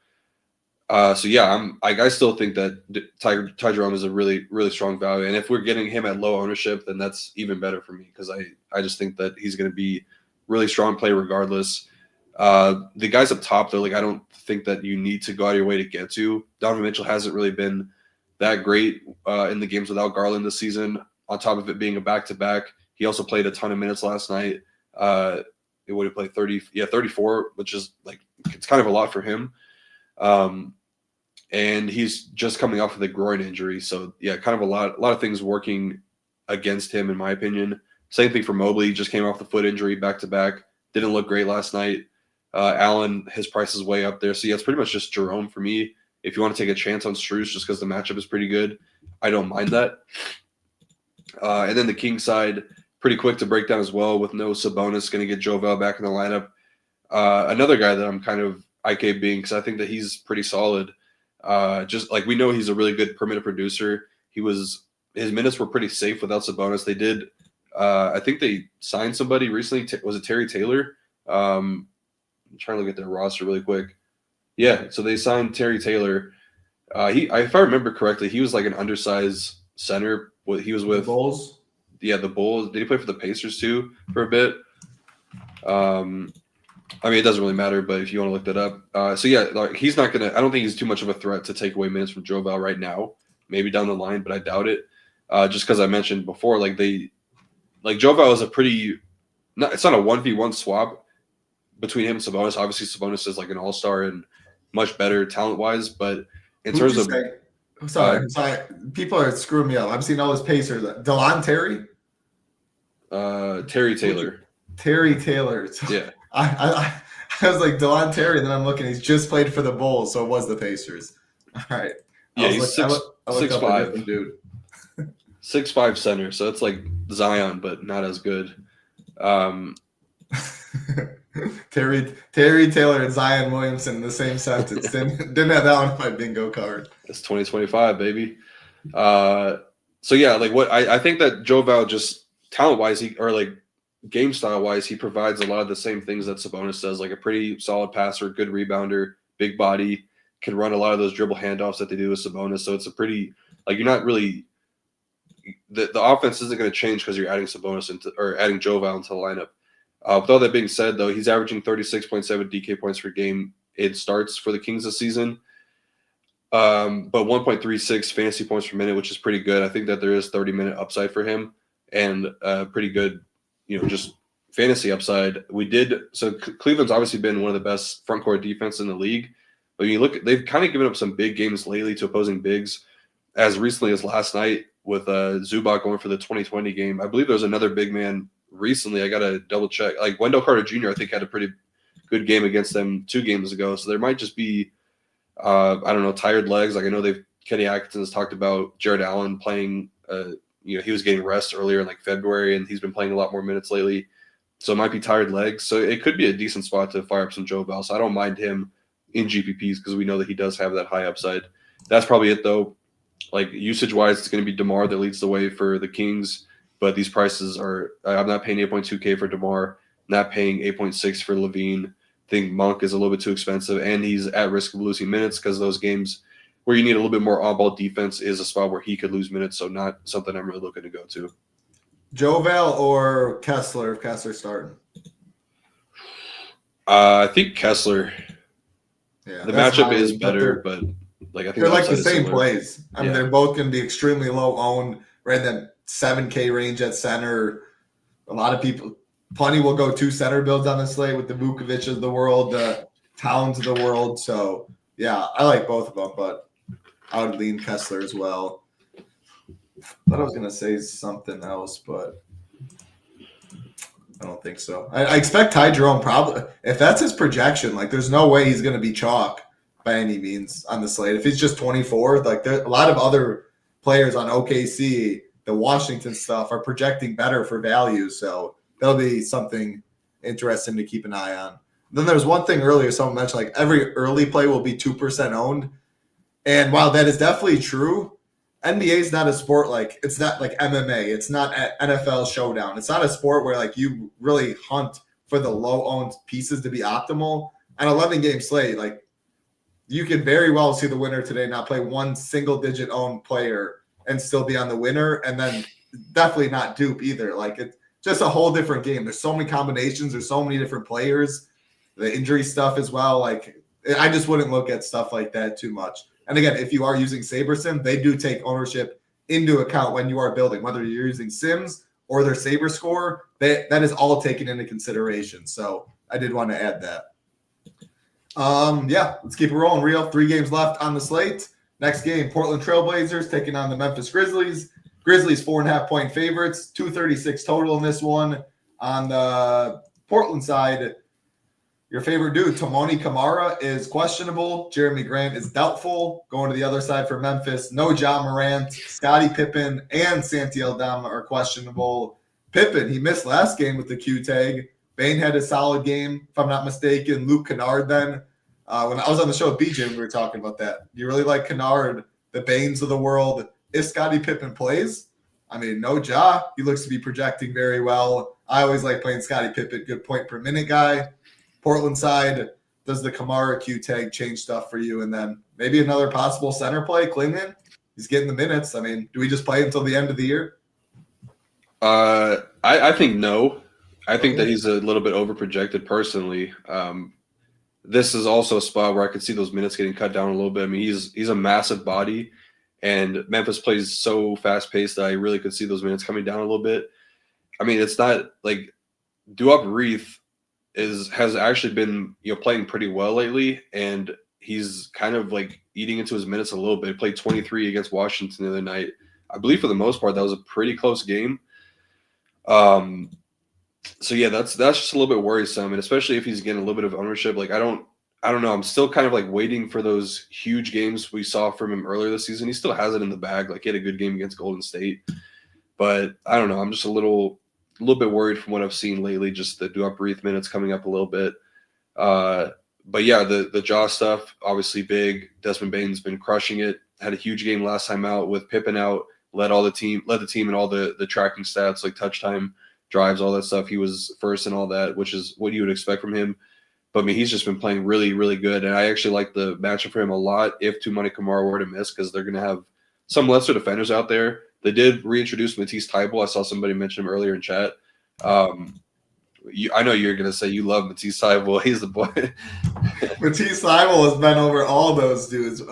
So yeah, I still think that Ty Jerome is a really, really strong value. And if we're getting him at low ownership, then that's even better for me because I just think that he's going to be really strong play regardless. The guys up top, though, like I don't think that you need to go out of your way to get to. Donovan Mitchell hasn't really been that great in the games without Garland this season. On top of it being a back-to-back, he also played a ton of minutes last night. It would have played 34, which is like it's kind of a lot for him. And he's just coming off of the groin injury, so yeah, kind of a lot of things working against him, in my opinion. Same thing for Mobley, just came off the foot injury back-to-back. Didn't look great last night. Allen, his price is way up there, so yeah, it's pretty much just Jerome for me. If you want to take a chance on Strus just because the matchup is pretty good, I don't mind that. And then the King side, pretty quick to break down as well with no Sabonis, going to get Jovel back in the lineup. Another guy that I'm kind of IKBing because I think that he's pretty solid. Just like we know he's a really good per minute producer. His minutes were pretty safe without Sabonis. They did, I think they signed somebody recently. Was it Terry Taylor? I'm trying to look at their roster really quick. Yeah, so they signed Terry Taylor. If I remember correctly, he was like an undersized center. He was with the Bulls. Yeah, the Bulls. Did he play for the Pacers too for a bit? I mean, it doesn't really matter, but if you want to look that up. So yeah, like he's not gonna. I don't think he's too much of a threat to take away minutes from Jovel right now. Maybe down the line, but I doubt it. Just because I mentioned before, like Jovel is a pretty. It's not a 1v1 swap between him and Sabonis. Obviously, Sabonis is like an all-star and much better talent-wise, but in terms of sorry, people are screwing me up. I'm seeing all this Pacers. DeLon Terry? Terry Taylor. Terry Taylor. Yeah. I was like DeLon Terry, and then I'm looking. He's just played for the Bulls, so it was the Pacers. All right. Yeah, he's 6'5", dude. 6'5" center, so it's like Zion, but not as good. Terry Taylor and Zion Williamson in the same sentence. Didn't have that on my bingo card. It's 2025, baby. So yeah, like what I think that Jovel just talent wise, or like game style wise, he provides a lot of the same things that Sabonis does. Like a pretty solid passer, good rebounder, big body, can run a lot of those dribble handoffs that they do with Sabonis. So it's a pretty like you're not really the offense isn't going to change because you're adding Sabonis or adding Jovel into the lineup. With all that being said, though, he's averaging 36.7 DK points per game in starts for the Kings this season, but 1.36 fantasy points per minute, which is pretty good. I think that there is 30-minute upside for him and pretty good, just fantasy upside. So Cleveland's obviously been one of the best front court defense in the league, but when you look, they've kind of given up some big games lately to opposing bigs, as recently as last night with Zubac going for the 2020 game. I believe there was another big man recently. I got to double check. Like Wendell Carter Jr., I think had a pretty good game against them 2 games ago. So there might just be, I don't know, tired legs. Like I know Kenny Atkinson has talked about Jared Allen playing, he was getting rest earlier in like February and he's been playing a lot more minutes lately. So it might be tired legs. So it could be a decent spot to fire up some Jovel. So I don't mind him in GPPs because we know that he does have that high upside. That's probably it though. Like usage wise, it's going to be DeMar that leads the way for the Kings. But these prices are – I'm not paying 8.2K for DeMar, not paying 8.6 for Levine. I think Monk is a little bit too expensive, and he's at risk of losing minutes because those games where you need a little bit more on-ball defense is a spot where he could lose minutes, so not something I'm really looking to go to. Jovel or Kessler if Kessler's starting? I think Kessler. Yeah, The that's matchup my is lean, better, but like I think they're like the upside is same similar. plays. I mean, Yeah. they're both going to be extremely low owned, right in that 7K range at center. A lot of people, plenty will go 2 center builds on the slate with the Vukovic of the world, the Towns of the world. So, yeah, I like both of them, but I would lean Kessler as well. I thought I was going to say something else, but I don't think so. I expect Ty Jerome probably, if that's his projection, like there's no way he's going to be chalk by any means on the slate. If he's just 24th, like there a lot of other players on OKC, the Washington stuff are projecting better for value. So that'll be something interesting to keep an eye on. Then there's one thing earlier someone mentioned, like every early play will be 2% owned. And while that is definitely true, NBA is not a sport like it's not like MMA. It's not NFL Showdown. It's not a sport where like you really hunt for the low owned pieces to be optimal. An 11-game slate, like you could very well see the winner today not play one single digit owned player and still be on the winner, and then definitely not dupe either. Like it's just a whole different game. There's so many combinations. There's so many different players. The injury stuff as well. Like I just wouldn't look at stuff like that too much. And again, if you are using SaberSim, they do take ownership into account when you are building, whether you're using Sims or their Saber score, that is all taken into consideration. So I did want to add that. Yeah, let's keep it rolling. Rio, 3 games left on the slate. Next game, Portland Trailblazers taking on the Memphis Grizzlies. Grizzlies 4.5-point favorites, 236 total in this one. On the Portland side, your favorite dude, Tomoni Kamara, is questionable. Jeremy Grant is doubtful. Going to the other side for Memphis, no Ja Morant, Scottie Pippen, and Santi Aldama are questionable. Pippen, he missed last game with the Q tag. Bane had a solid game, if I'm not mistaken. Luke Kennard then. When I was on the show with BJ, we were talking about that. You really like Kennard, the Banes of the world. If Scottie Pippen plays, I mean, no Ja. He looks to be projecting very well. I always like playing Scottie Pippen, good point per minute guy. Portland side, does the Kamara Q tag change stuff for you? And then maybe another possible center play, Klingman. He's getting the minutes. I mean, do we just play until the end of the year? I think no. I think that he's a little bit overprojected personally. This is also a spot where I could see those minutes getting cut down a little bit. I mean, he's a massive body, and Memphis plays so fast-paced that I really could see those minutes coming down a little bit. I mean, it's not like Duop Reith has actually been playing pretty well lately, and he's kind of like eating into his minutes a little bit. He played 23 against Washington the other night. I believe for the most part that was a pretty close game. So yeah, that's just a little bit worrisome, and especially if he's getting a little bit of ownership. Like I don't know. I'm still kind of like waiting for those huge games we saw from him earlier this season. He still has it in the bag. Like he had a good game against Golden State, but I don't know. I'm just a little bit worried from what I've seen lately. Just the Duop Reith minutes coming up a little bit. But yeah, the Jaw stuff obviously big. Desmond Bane's been crushing it. Had a huge game last time out with Pippen out. Led the team in all the tracking stats like touch time, drives, all that stuff. He was first in all that, which is what you would expect from him. But I mean, he's just been playing really, really good. And I actually like the matchup for him a lot if Tomoni Kamara were to miss, because they're going to have some lesser defenders out there. They did reintroduce Matisse Thybulle. I saw somebody mention him earlier in chat. I know you're going to say you love Matisse Thybulle. He's the boy. Matisse Thybulle has been over all those dudes.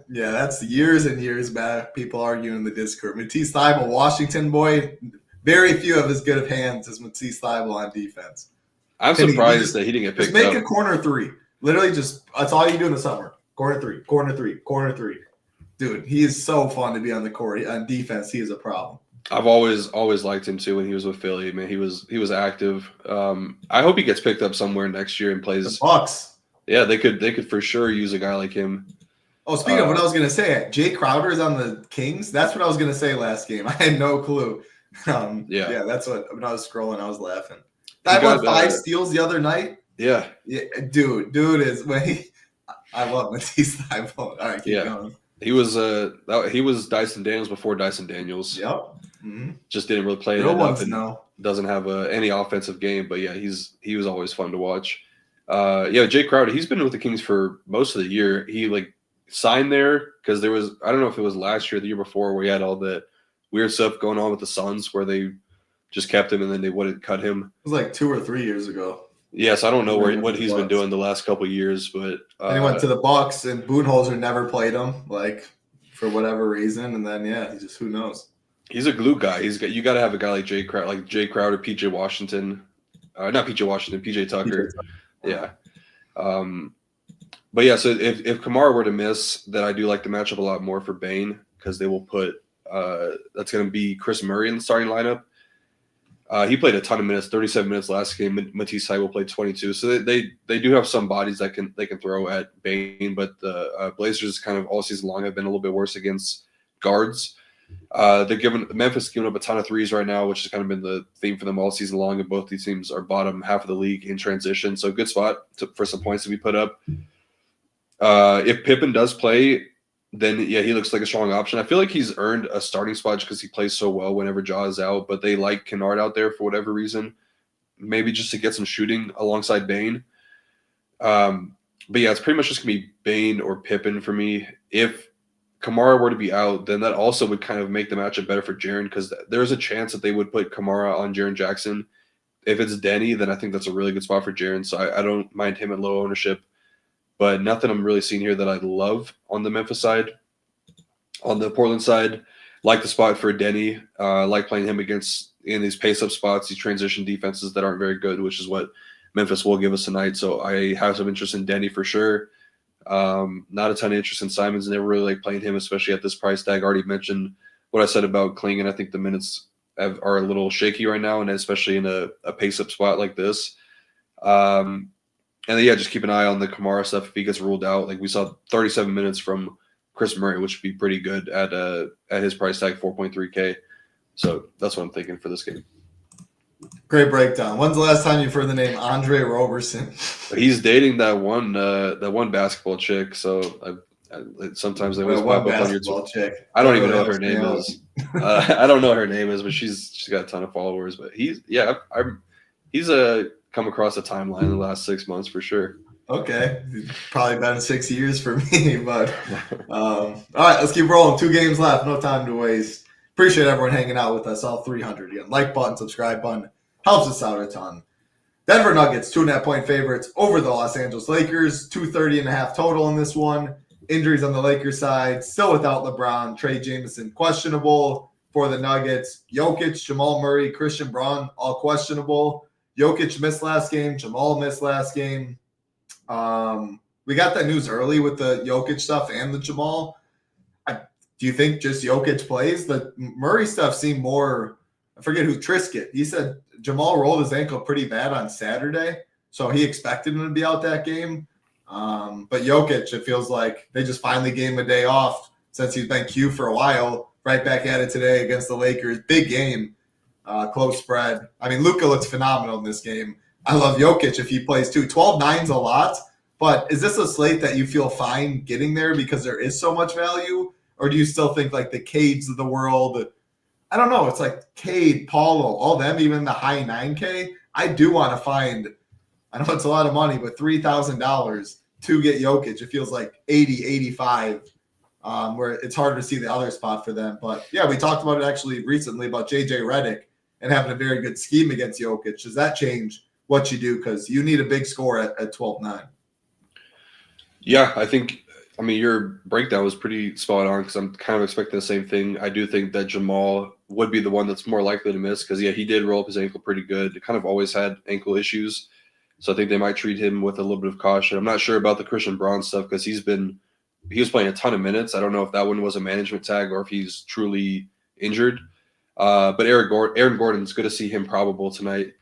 That's years and years back. People arguing in the Discord. Matisse Thybulle, Washington boy. Very few of as good of hands as Matisse Thybulle on defense. I'm surprised that he didn't get picked up. Just make a corner 3. Literally, that's all you do in the summer. Corner 3, corner 3, corner 3. Dude, he is so fun to be on the court. On defense, he is a problem. I've always liked him too when he was with Philly. Man, he was active. I hope he gets picked up somewhere next year and plays. The Bucks. Yeah, they could for sure use a guy like him. Oh, speaking of what I was gonna say, Jay Crowder is on the Kings. That's what I was gonna say last game. I had no clue. That's what when I was scrolling, I was laughing. I got 5 steals the other night. Yeah, dude is when I love Matisse Thybulle. All right, keep going. He was Dyson Daniels before Dyson Daniels. Yep. Mm-hmm. Just didn't really play it enough and doesn't have any offensive game. But yeah, he was always fun to watch. Jay Crowder, he's been with the Kings for most of the year. He signed there because there was, I don't know if it was last year or the year before, where he had all the weird stuff going on with the Suns where they just kept him and then they wouldn't cut him. It was like 2 or 3 years ago. Yes, I don't know what he's been doing the last couple of years, but and he went to the Bucks, and Budenholzer never played him, like for whatever reason, and then he just who knows. He's a glue guy. You got to have a guy like Jay Crowder, PJ Washington, not PJ Washington, PJ Tucker. Yeah. But yeah, so if Kamara were to miss, then I do like the matchup a lot more for Bane because they will put that's going to be Chris Murray in the starting lineup. He played a ton of minutes, 37 minutes last game. Matisse Thybulle played 22, so they do have some bodies that they can throw at Bane. But the Blazers kind of all season long have been a little bit worse against guards. Memphis giving up a ton of threes right now, which has kind of been the theme for them all season long. And both these teams are bottom half of the league in transition, so good spot for some points to be put up. If Pippen does play, then he looks like a strong option. I feel like he's earned a starting spot just because he plays so well whenever Ja is out, but they like Kennard out there for whatever reason, maybe just to get some shooting alongside Bane. But yeah, it's pretty much just gonna be Bane or Pippen for me. If Kamara were to be out, then that also would kind of make the matchup better for Jaren because there's a chance that they would put Kamara on Jaren Jackson. If it's Denny, then I think that's a really good spot for Jaren, so I don't mind him at low ownership. But nothing I'm really seeing here that I love on the Memphis side. On the Portland side, like the spot for Denny, like playing him in these pace-up spots, these transition defenses that aren't very good, which is what Memphis will give us tonight. So I have some interest in Denny for sure. Not a ton of interest in Simons. Never really like playing him, especially at this price tag. I already mentioned what I said about Kling, I think the minutes are a little shaky right now, and especially in a pace-up spot like this. And then, just keep an eye on the Kamara stuff if he gets ruled out. Like we saw 37 minutes from Chris Murray, which would be pretty good at his price tag, 4.3K. So that's what I'm thinking for this game. Great breakdown. When's the last time you've heard the name Andre Roberson? He's dating that one basketball chick. So sometimes they always pop up on your Twitter. I don't even know what her name is. I don't know what her name is, but she's got a ton of followers. But he's come across a timeline in the last 6 months for sure. Okay. Probably been 6 years for me, but all right, let's keep rolling. 2 games left. No time to waste. Appreciate everyone hanging out with us, all 300 again. Like button, subscribe button. Helps us out a ton. Denver Nuggets, 2.5-point favorites over the Los Angeles Lakers. 230.5 total in this one. Injuries on the Lakers side. Still without LeBron. Trey Jameson questionable for the Nuggets. Jokic, Jamal Murray, Christian Braun, all questionable. Jokic missed last game. Jamal missed last game. We got that news early with the Jokic stuff and the Jamal. Do you think just Jokic plays? The Murray stuff seemed more – I forget who Trisket. He said Jamal rolled his ankle pretty bad on Saturday, so he expected him to be out that game. But Jokic, it feels like they just finally gave him a day off since he's been Q for a while. Right back at it today against the Lakers. Big game. Close spread. I mean, Luka looks phenomenal in this game. I love Jokic if he plays too. 12-9's a lot, but is this a slate that you feel fine getting there because there is so much value? Or do you still think like the Cades of the world? I don't know. It's like Cade, Paulo, all them, even the high 9K. I do want to find, I know it's a lot of money, but $3,000 to get Jokic. It feels like 80, 85. Where it's hard to see the other spot for them. But, yeah, we talked about it actually recently about J.J. Redick and having a very good scheme against Jokic. Does that change what you do? Because you need a big score at 12-9. Yeah, I mean, your breakdown was pretty spot on because I'm kind of expecting the same thing. I do think that Jamal would be the one that's more likely to miss because, he did roll up his ankle pretty good. Kind of always had ankle issues. So I think they might treat him with a little bit of caution. I'm not sure about the Christian Braun stuff because he was playing a ton of minutes. I don't know if that one was a management tag or if he's truly injured. But Aaron Gordon's good to see him probable tonight.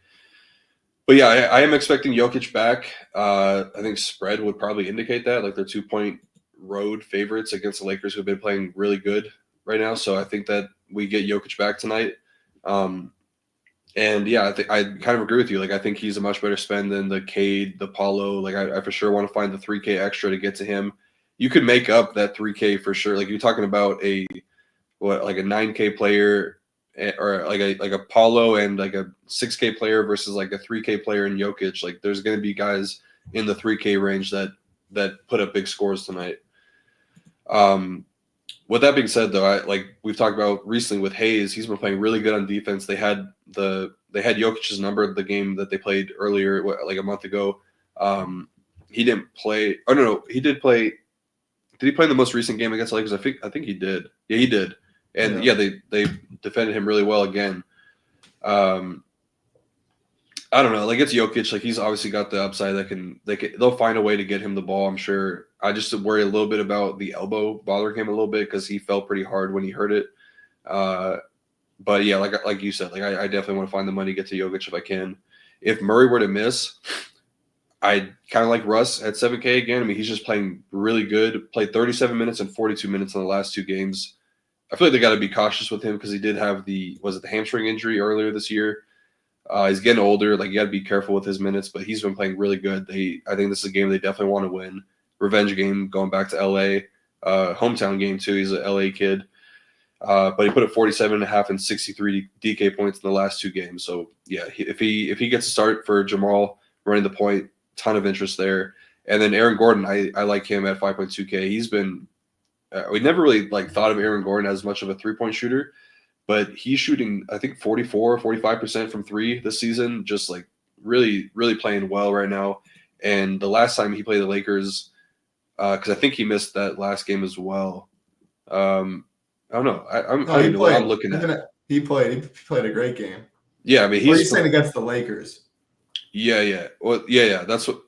But yeah, I am expecting Jokic back. I think spread would probably indicate that. Like they're 2-point road favorites against the Lakers who have been playing really good right now. So I think that we get Jokic back tonight. And yeah, I kind of agree with you. Like I think he's a much better spend than the Cade, the Paulo. Like I for sure want to find the 3K extra to get to him. You could make up that 3K for sure. Like you're talking about a 9K player or like a Paulo and like a 6K player versus like a 3K player in Jokic. Like there's going to be guys in the 3K range that put up big scores tonight. With that being said, though, we've talked about recently with Hayes, he's been playing really good on defense. They had the they had Jokic's number the game that they played earlier, like a month ago. He didn't play. Oh no, he did play. Did he play in the most recent game against the Lakers? I think he did. Yeah, he did. And they defended him really well again. I don't know. Like, it's Jokic. Like, he's obviously got the upside they'll find a way to get him the ball, I'm sure. I just worry a little bit about the elbow bothering him a little bit because he fell pretty hard when he hurt it. But yeah, like you said, like I definitely want to find the money to get to Jokic if I can. If Murray were to miss, I kind of like Russ at 7K again. I mean, he's just playing really good. Played 37 minutes and 42 minutes in the last 2 games. I feel like they got to be cautious with him because he did have the hamstring injury earlier this year. He's getting older. Like, you got to be careful with his minutes, but he's been playing really good. I think this is a game they definitely want to win. Revenge game going back to LA. Hometown game too. He's an LA kid. But he put up 47.5 and 63 DK points in the last 2 games. So yeah, if he gets a start for Jamal running the point, ton of interest there. And then Aaron Gordon, I like him at 5.2K. He's been we never really thought of Aaron Gordon as much of a 3-point shooter, but he's shooting, I think, 45% from 3 this season. Just like really, really playing well right now. And the last time he played the Lakers, because I think he missed that last game as well. I don't know. I don't know what I'm looking at. He played a great game. Yeah, I mean, he's saying against the Lakers. Yeah. Well, yeah. That's what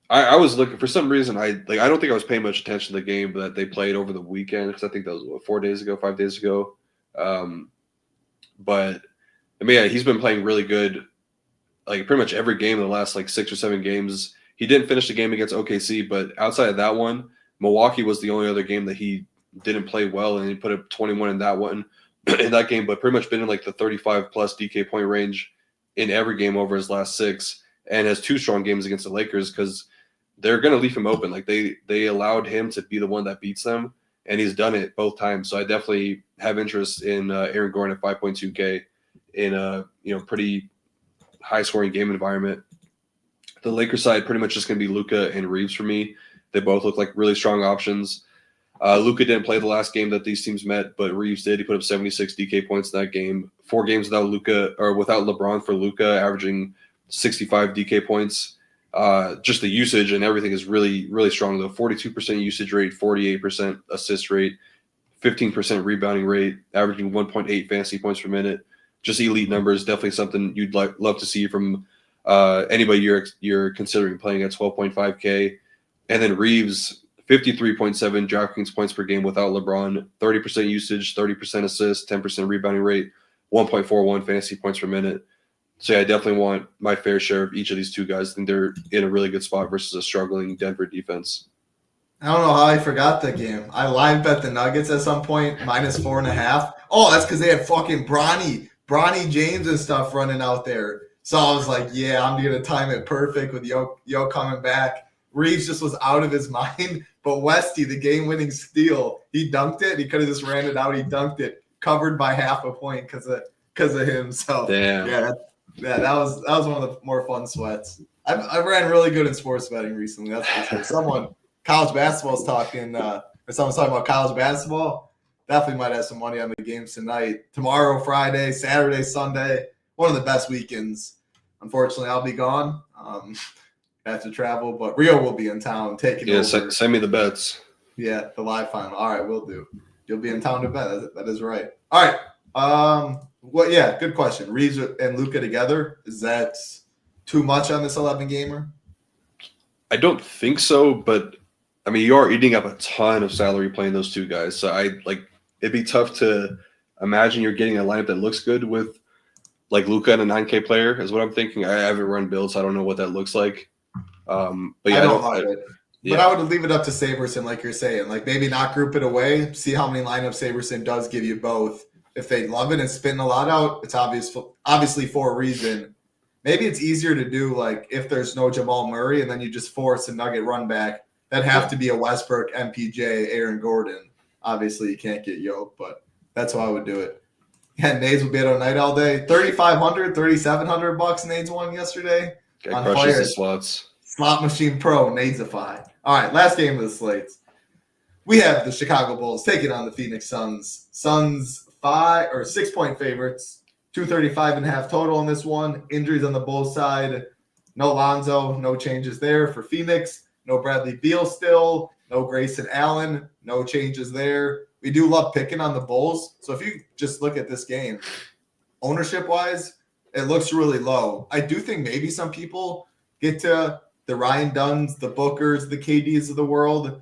I was looking for. Some reason I don't think I was paying much attention to the game that they played over the weekend, because I think that was 5 days ago. But I mean, yeah, he's been playing really good, like pretty much every game in the last 6 or 7 games. He didn't finish the game against OKC, but outside of that one, Milwaukee was the only other game that he didn't play well, and he put up 21 in that one in that game, but pretty much been in the 35 plus DK point range in every game over his last 6, and has 2 strong games against the Lakers because they're going to leave him open. Like, they allowed him to be the one that beats them, and he's done it both times. So I definitely have interest in Aaron Gordon at 5.2K in a pretty high scoring game environment. The Lakers side pretty much just going to be Luka and Reeves for me. They both look like really strong options. Luka didn't play the last game that these teams met, but Reeves did. He put up 76 DK points in that game. 4 games without LeBron for Luka, averaging 65 DK points. Just the usage and everything is really, really strong, though. 42% usage rate, 48% assist rate, 15% rebounding rate, averaging 1.8 fantasy points per minute. Just elite numbers. Definitely something you'd love to see from anybody you're considering playing at 12.5K. And then Reeves, 53.7 DraftKings points per game without LeBron, 30% usage, 30% assists, 10% rebounding rate, 1.41 fantasy points per minute. So yeah, I definitely want my fair share of each of these 2 guys. I think they're in a really good spot versus a struggling Denver defense. I don't know how I forgot that game. I live bet the Nuggets at some point, -4.5. Oh, that's because they had fucking Bronny James and stuff running out there. So I was like, yeah, I'm going to time it perfect with Yo coming back. Reeves just was out of his mind. But Westy, the game-winning steal, he dunked it. He could have just ran it out. He dunked it, covered by half a point because of him. So damn. Yeah, that was one of the more fun sweats. I ran really good in sports betting recently. That's for sure. College basketball's talking. Someone's talking about college basketball. Definitely might have some money on the games tonight. Tomorrow, Friday, Saturday, Sunday. One of the best weekends. Unfortunately, I'll be gone. I have to travel, but Rio will be in town taking over. Yeah, send me the bets. Yeah, the live final. All right, we'll do. You'll be in town to bet. That is right. All right. Well, yeah, good question. Reeves and Luka together, is that too much on this 11-gamer? I don't think so, but I mean, you are eating up a ton of salary playing those 2 guys. So it'd be tough to imagine you're getting a lineup that looks good with Luka and a 9K player is what I'm thinking. I haven't run builds, so I don't know what that looks like. But yeah, I don't love it. Yeah. But I would leave it up to Saberson, like you're saying. Maybe not group it away. See how many lineups Saberson does give you both. If they love it and spitting a lot out, it's obviously for a reason. Maybe it's easier to do if there's no Jamal Murray and then you just force a Nugget run back. That'd have to be a Westbrook, MPJ, Aaron Gordon. Obviously, you can't get Yoke, but that's how I would do it. Yeah, Nades will be out all night all day. $3,500, $3,700 Nades won yesterday. Guy crushes the slots. Slot Machine Pro, Nadesify. All right, last game of the slates. We have the Chicago Bulls taking on the Phoenix Suns. Suns 6-point favorites, 235.5 total on this one. Injuries on the Bulls side. No Lonzo, no changes there for Phoenix. No Bradley Beal still. No Grayson Allen, no changes there. We do love picking on the Bulls. So if you just look at this game, ownership-wise, it looks really low. I do think maybe some people get to the Ryan Dunns, the Bookers, the KDs of the world.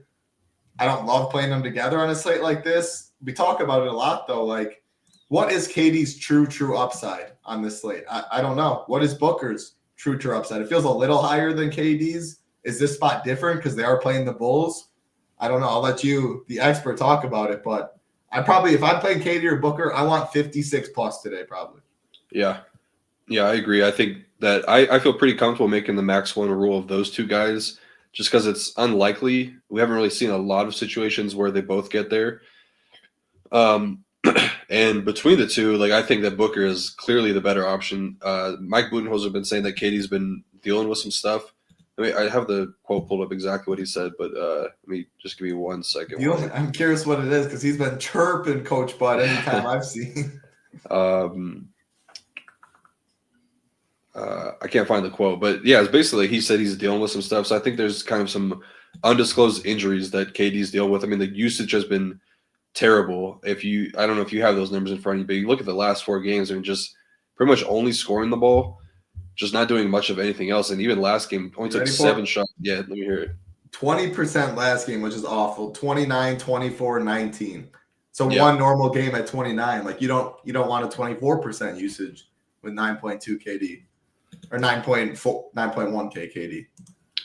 I don't love playing them together on a slate like this. We talk about it a lot, though. Like, what is KD's true upside on this slate? I don't know. What is Booker's true upside? It feels a little higher than KD's. Is this spot different because they are playing the Bulls? I don't know. I'll let you, the expert, talk about it. But if I'm playing KD or Booker, I want 56 plus today, probably. Yeah, I agree. I think that I feel pretty comfortable making the max one rule of those two guys just because it's unlikely. We haven't really seen a lot of situations where they both get there. And between the two, like, I think that Booker is clearly the better option. Mike Budenholzer has been saying that KD's been dealing with some stuff. I mean, I have the quote pulled up exactly what he said, but let me just give me 1 second. I'm curious what it is because he's been chirping Coach Bud anytime I've seen. I can't find the quote, but yeah, it's basically he said he's dealing with some stuff. So I think there's kind of some undisclosed injuries that KD's dealing with. I mean, the usage has been terrible. I don't know if you have those numbers in front of you, but you look at the last 4 games and just pretty much only scoring the ball, just not doing much of anything else. And even last game, only took 7 shots. Yeah, let me hear it. 20% last game, which is awful. 29, 24, 19. So one normal game at 29. Like you don't want a 24% usage with 9.2 KD or 9.1 KD.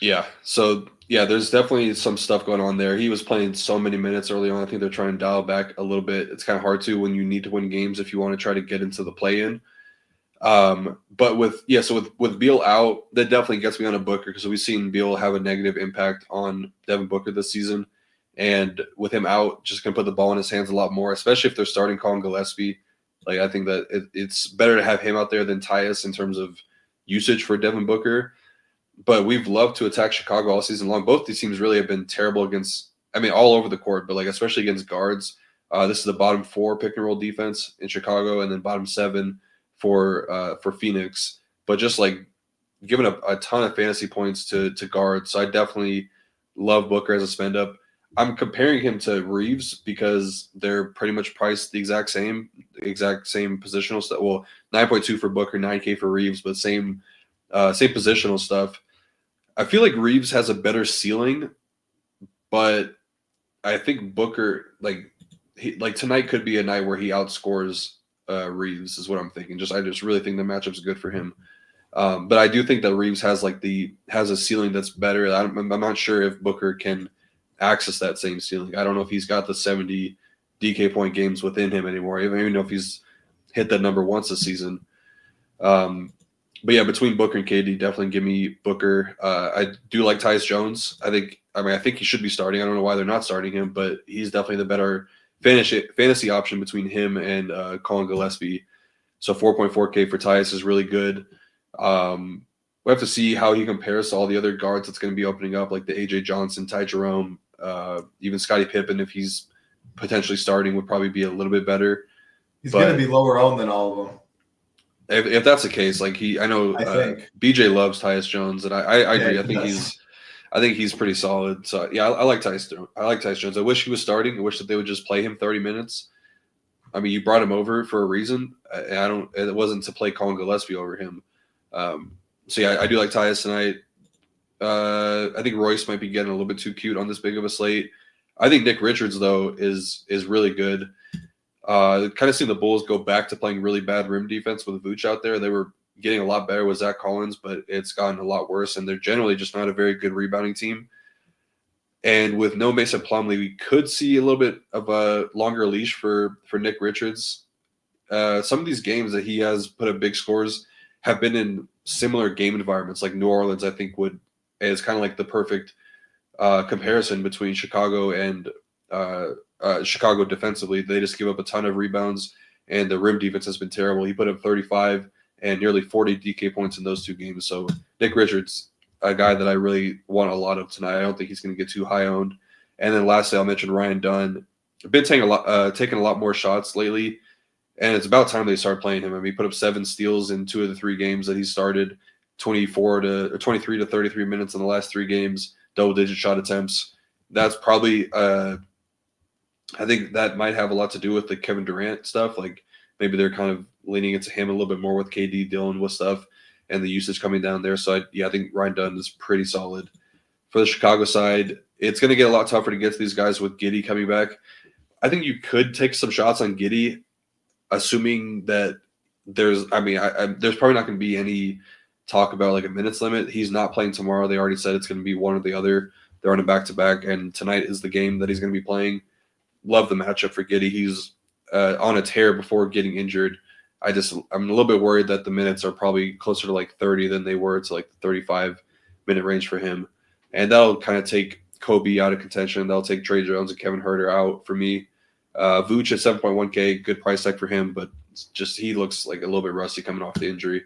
Yeah. So yeah, there's definitely some stuff going on there. He was playing so many minutes early on. I think they're trying to dial back a little bit. It's kind of hard to when you need to win games if you want to try to get into the play-in. But with Beal out, that definitely gets me on a Booker because we've seen Beal have a negative impact on Devin Booker this season. And with him out, just going to put the ball in his hands a lot more, especially if they're starting Colin Gillespie. Like, I think that it's better to have him out there than Tyus in terms of usage for Devin Booker. But we've loved to attack Chicago all season long. Both these teams really have been terrible against, I mean, all over the court, but like especially against guards. This is the bottom 4 pick and roll defense in Chicago, and then bottom 7 for Phoenix. But just like giving up a ton of fantasy points to guards. So I definitely love Booker as a spend up. I'm comparing him to Reeves because they're pretty much priced the exact same positional stuff. Well, 9.2 for Booker, 9K for Reeves, but same positional stuff. I feel like Reeves has a better ceiling, but I think Booker, like tonight could be a night where he outscores Reeves is what I'm thinking. I just really think the matchup's good for him. But I do think that Reeves has a ceiling that's better. I'm not sure if Booker can access that same ceiling. I don't know if he's got the 70 DK point games within him anymore. I don't even know if he's hit that number once this season. But yeah, between Booker and KD, definitely give me Booker. I do like Tyus Jones. I think he should be starting. I don't know why they're not starting him, but he's definitely the better fantasy option between him and Colin Gillespie. So 4.4K for Tyus is really good. We have to see how he compares to all the other guards that's going to be opening up, like the AJ Johnson, Ty Jerome, even Scottie Pippen, if he's potentially starting, would probably be a little bit better. He's going to be lower owned than all of them. If that's the case, like I know BJ loves Tyus Jones, and I agree. I think he's pretty solid. So yeah, I like Tyus. I like Tyus Jones. I wish he was starting. I wish that they would just play him 30 minutes. I mean, you brought him over for a reason. It wasn't to play Colin Gillespie over him. So yeah, I do like Tyus tonight. I think Royce might be getting a little bit too cute on this big of a slate. I think Nick Richards though is really good. Kind of seen the Bulls go back to playing really bad rim defense with Vooch out there. They were getting a lot better with Zach Collins, but it's gotten a lot worse, and they're generally just not a very good rebounding team. And with no Mason Plumlee, we could see a little bit of a longer leash for Nick Richards. Some of these games that he has put up big scores have been in similar game environments, like New Orleans. I think is kind of like the perfect comparison between Chicago and Chicago defensively. They just give up a ton of rebounds, and the rim defense has been terrible. He put up 35 and nearly 40 DK points in those 2 games. So Nick Richards, a guy that I really want a lot of tonight. I don't think he's going to get too high owned. And then lastly, I'll mention Ryan Dunn. I've been taking a lot more shots lately, And it's about time they start playing him. I mean, he put up 7 steals in 2 of the 3 games that he started, 23 to 33 minutes in the last 3 games, double-digit shot attempts. That's probably I think that might have a lot to do with the Kevin Durant stuff. Like maybe they're kind of leaning into him a little bit more with KD dealing with stuff and the usage coming down there. So I think Ryan Dunn is pretty solid. For the Chicago side, it's going to get a lot tougher to get to these guys with Giddey coming back. I think you could take some shots on Giddey, assuming that there's probably not going to be any talk about like a minutes limit. He's not playing tomorrow. They already said it's going to be one or the other. They're on a back-to-back, and tonight is the game that he's going to be playing. Love the matchup for Giddey. He's on a tear before getting injured. I'm a little bit worried that the minutes are probably closer to like 30 than they were to like the 35-minute range for him. And that'll kind of take Kobe out of contention. That'll take Trey Jones and Kevin Huerter out for me. Vooch at 7.1K, good price tag for him, but just he looks like a little bit rusty coming off the injury.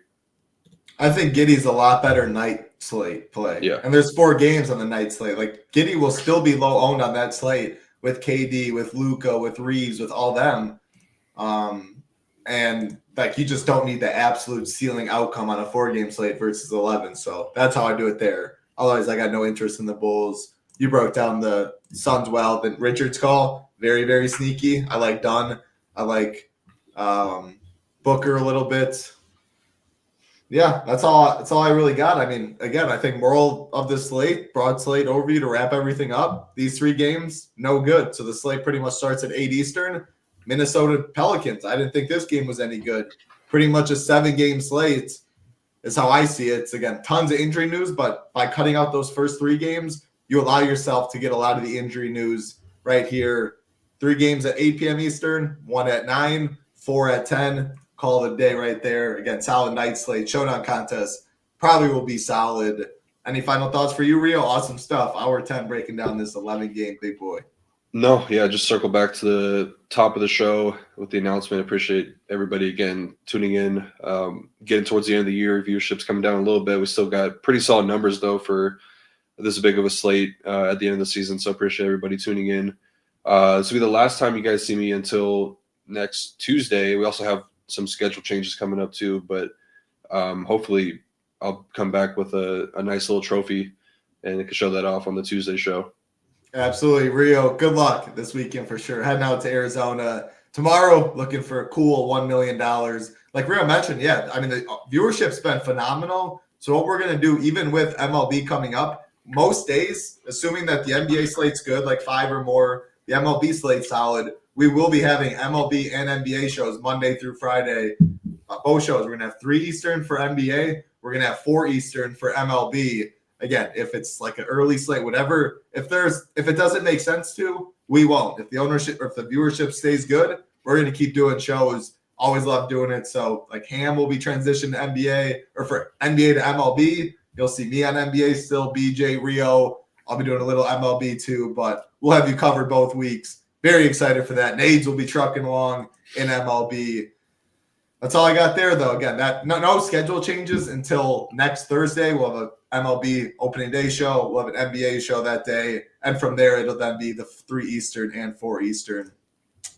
I think Giddey's a lot better night slate play. Yeah. And there's 4 games on the night slate. Like Giddey will still be low owned on that slate with KD, with Luka, with Reeves, with all them. And like you just don't need the absolute ceiling outcome on a 4-game slate versus 11. So that's how I do it there. Otherwise, I got no interest in the Bulls. You broke down the Suns well. The Richards call, very, very sneaky. I like Dunn. I like Booker a little bit. Yeah, that's all I really got. I mean, again, I think moral of this slate, broad slate overview to wrap everything up. These 3 games, no good. So the slate pretty much starts at 8 Eastern. Minnesota Pelicans. I didn't think this game was any good. Pretty much a 7-game slate is how I see it. Again, tons of injury news, but by cutting out those first 3 games, you allow yourself to get a lot of the injury news right here. 3 games at 8 p.m. Eastern, 1 at 9, 4 at 10. Call it a day right there. Again, solid night slate. Showdown contest probably will be solid. Any final thoughts for you, Rio? Awesome stuff. Hour 10 breaking down this 11-game big boy. No, yeah, just circle back to the top of the show with the announcement. Appreciate everybody again tuning in. Getting towards the end of the year, viewership's coming down a little bit. We still got pretty solid numbers though for this big of a slate at the end of the season. So appreciate everybody tuning in. This will be the last time you guys see me until next Tuesday. We also have some schedule changes coming up too, but hopefully I'll come back with a nice little trophy and I can show that off on the Tuesday show. Absolutely, Rio. Good luck this weekend for sure. Heading out to Arizona tomorrow, looking for a cool $1 million. Like Rio mentioned, yeah, I mean, the viewership's been phenomenal. So what we're going to do, even with MLB coming up, most days, assuming that the NBA slate's good, like 5 or more, the MLB slate's solid, we will be having MLB and NBA shows Monday through Friday. Both shows, we're going to have 3 Eastern for NBA. We're going to have 4 Eastern for MLB. Again, if it's like an early slate, whatever, if it doesn't make sense to, we won't. If the ownership or if the viewership stays good, we're going to keep doing shows. Always love doing it. So like Ham will be transitioned to NBA or for NBA to MLB. You'll see me on NBA still, BJ, Rio. I'll be doing a little MLB too, but we'll have you covered both weeks. Very excited for that. Nades will be trucking along in MLB. That's all I got there, though. Again, that no schedule changes until next Thursday. We'll have an MLB opening day show. We'll have an NBA show that day. And from there, it'll then be the 3 Eastern and 4 Eastern.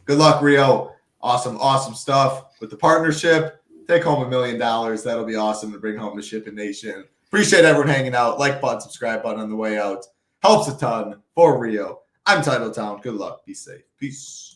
Good luck, Rio. Awesome stuff with the partnership. Take home $1 million. That'll be awesome to bring home to SHIPIT Nation. Appreciate everyone hanging out. Like button, subscribe button on the way out. Helps a ton. For Rio, I'm Title Town. Good luck. Be safe. Peace.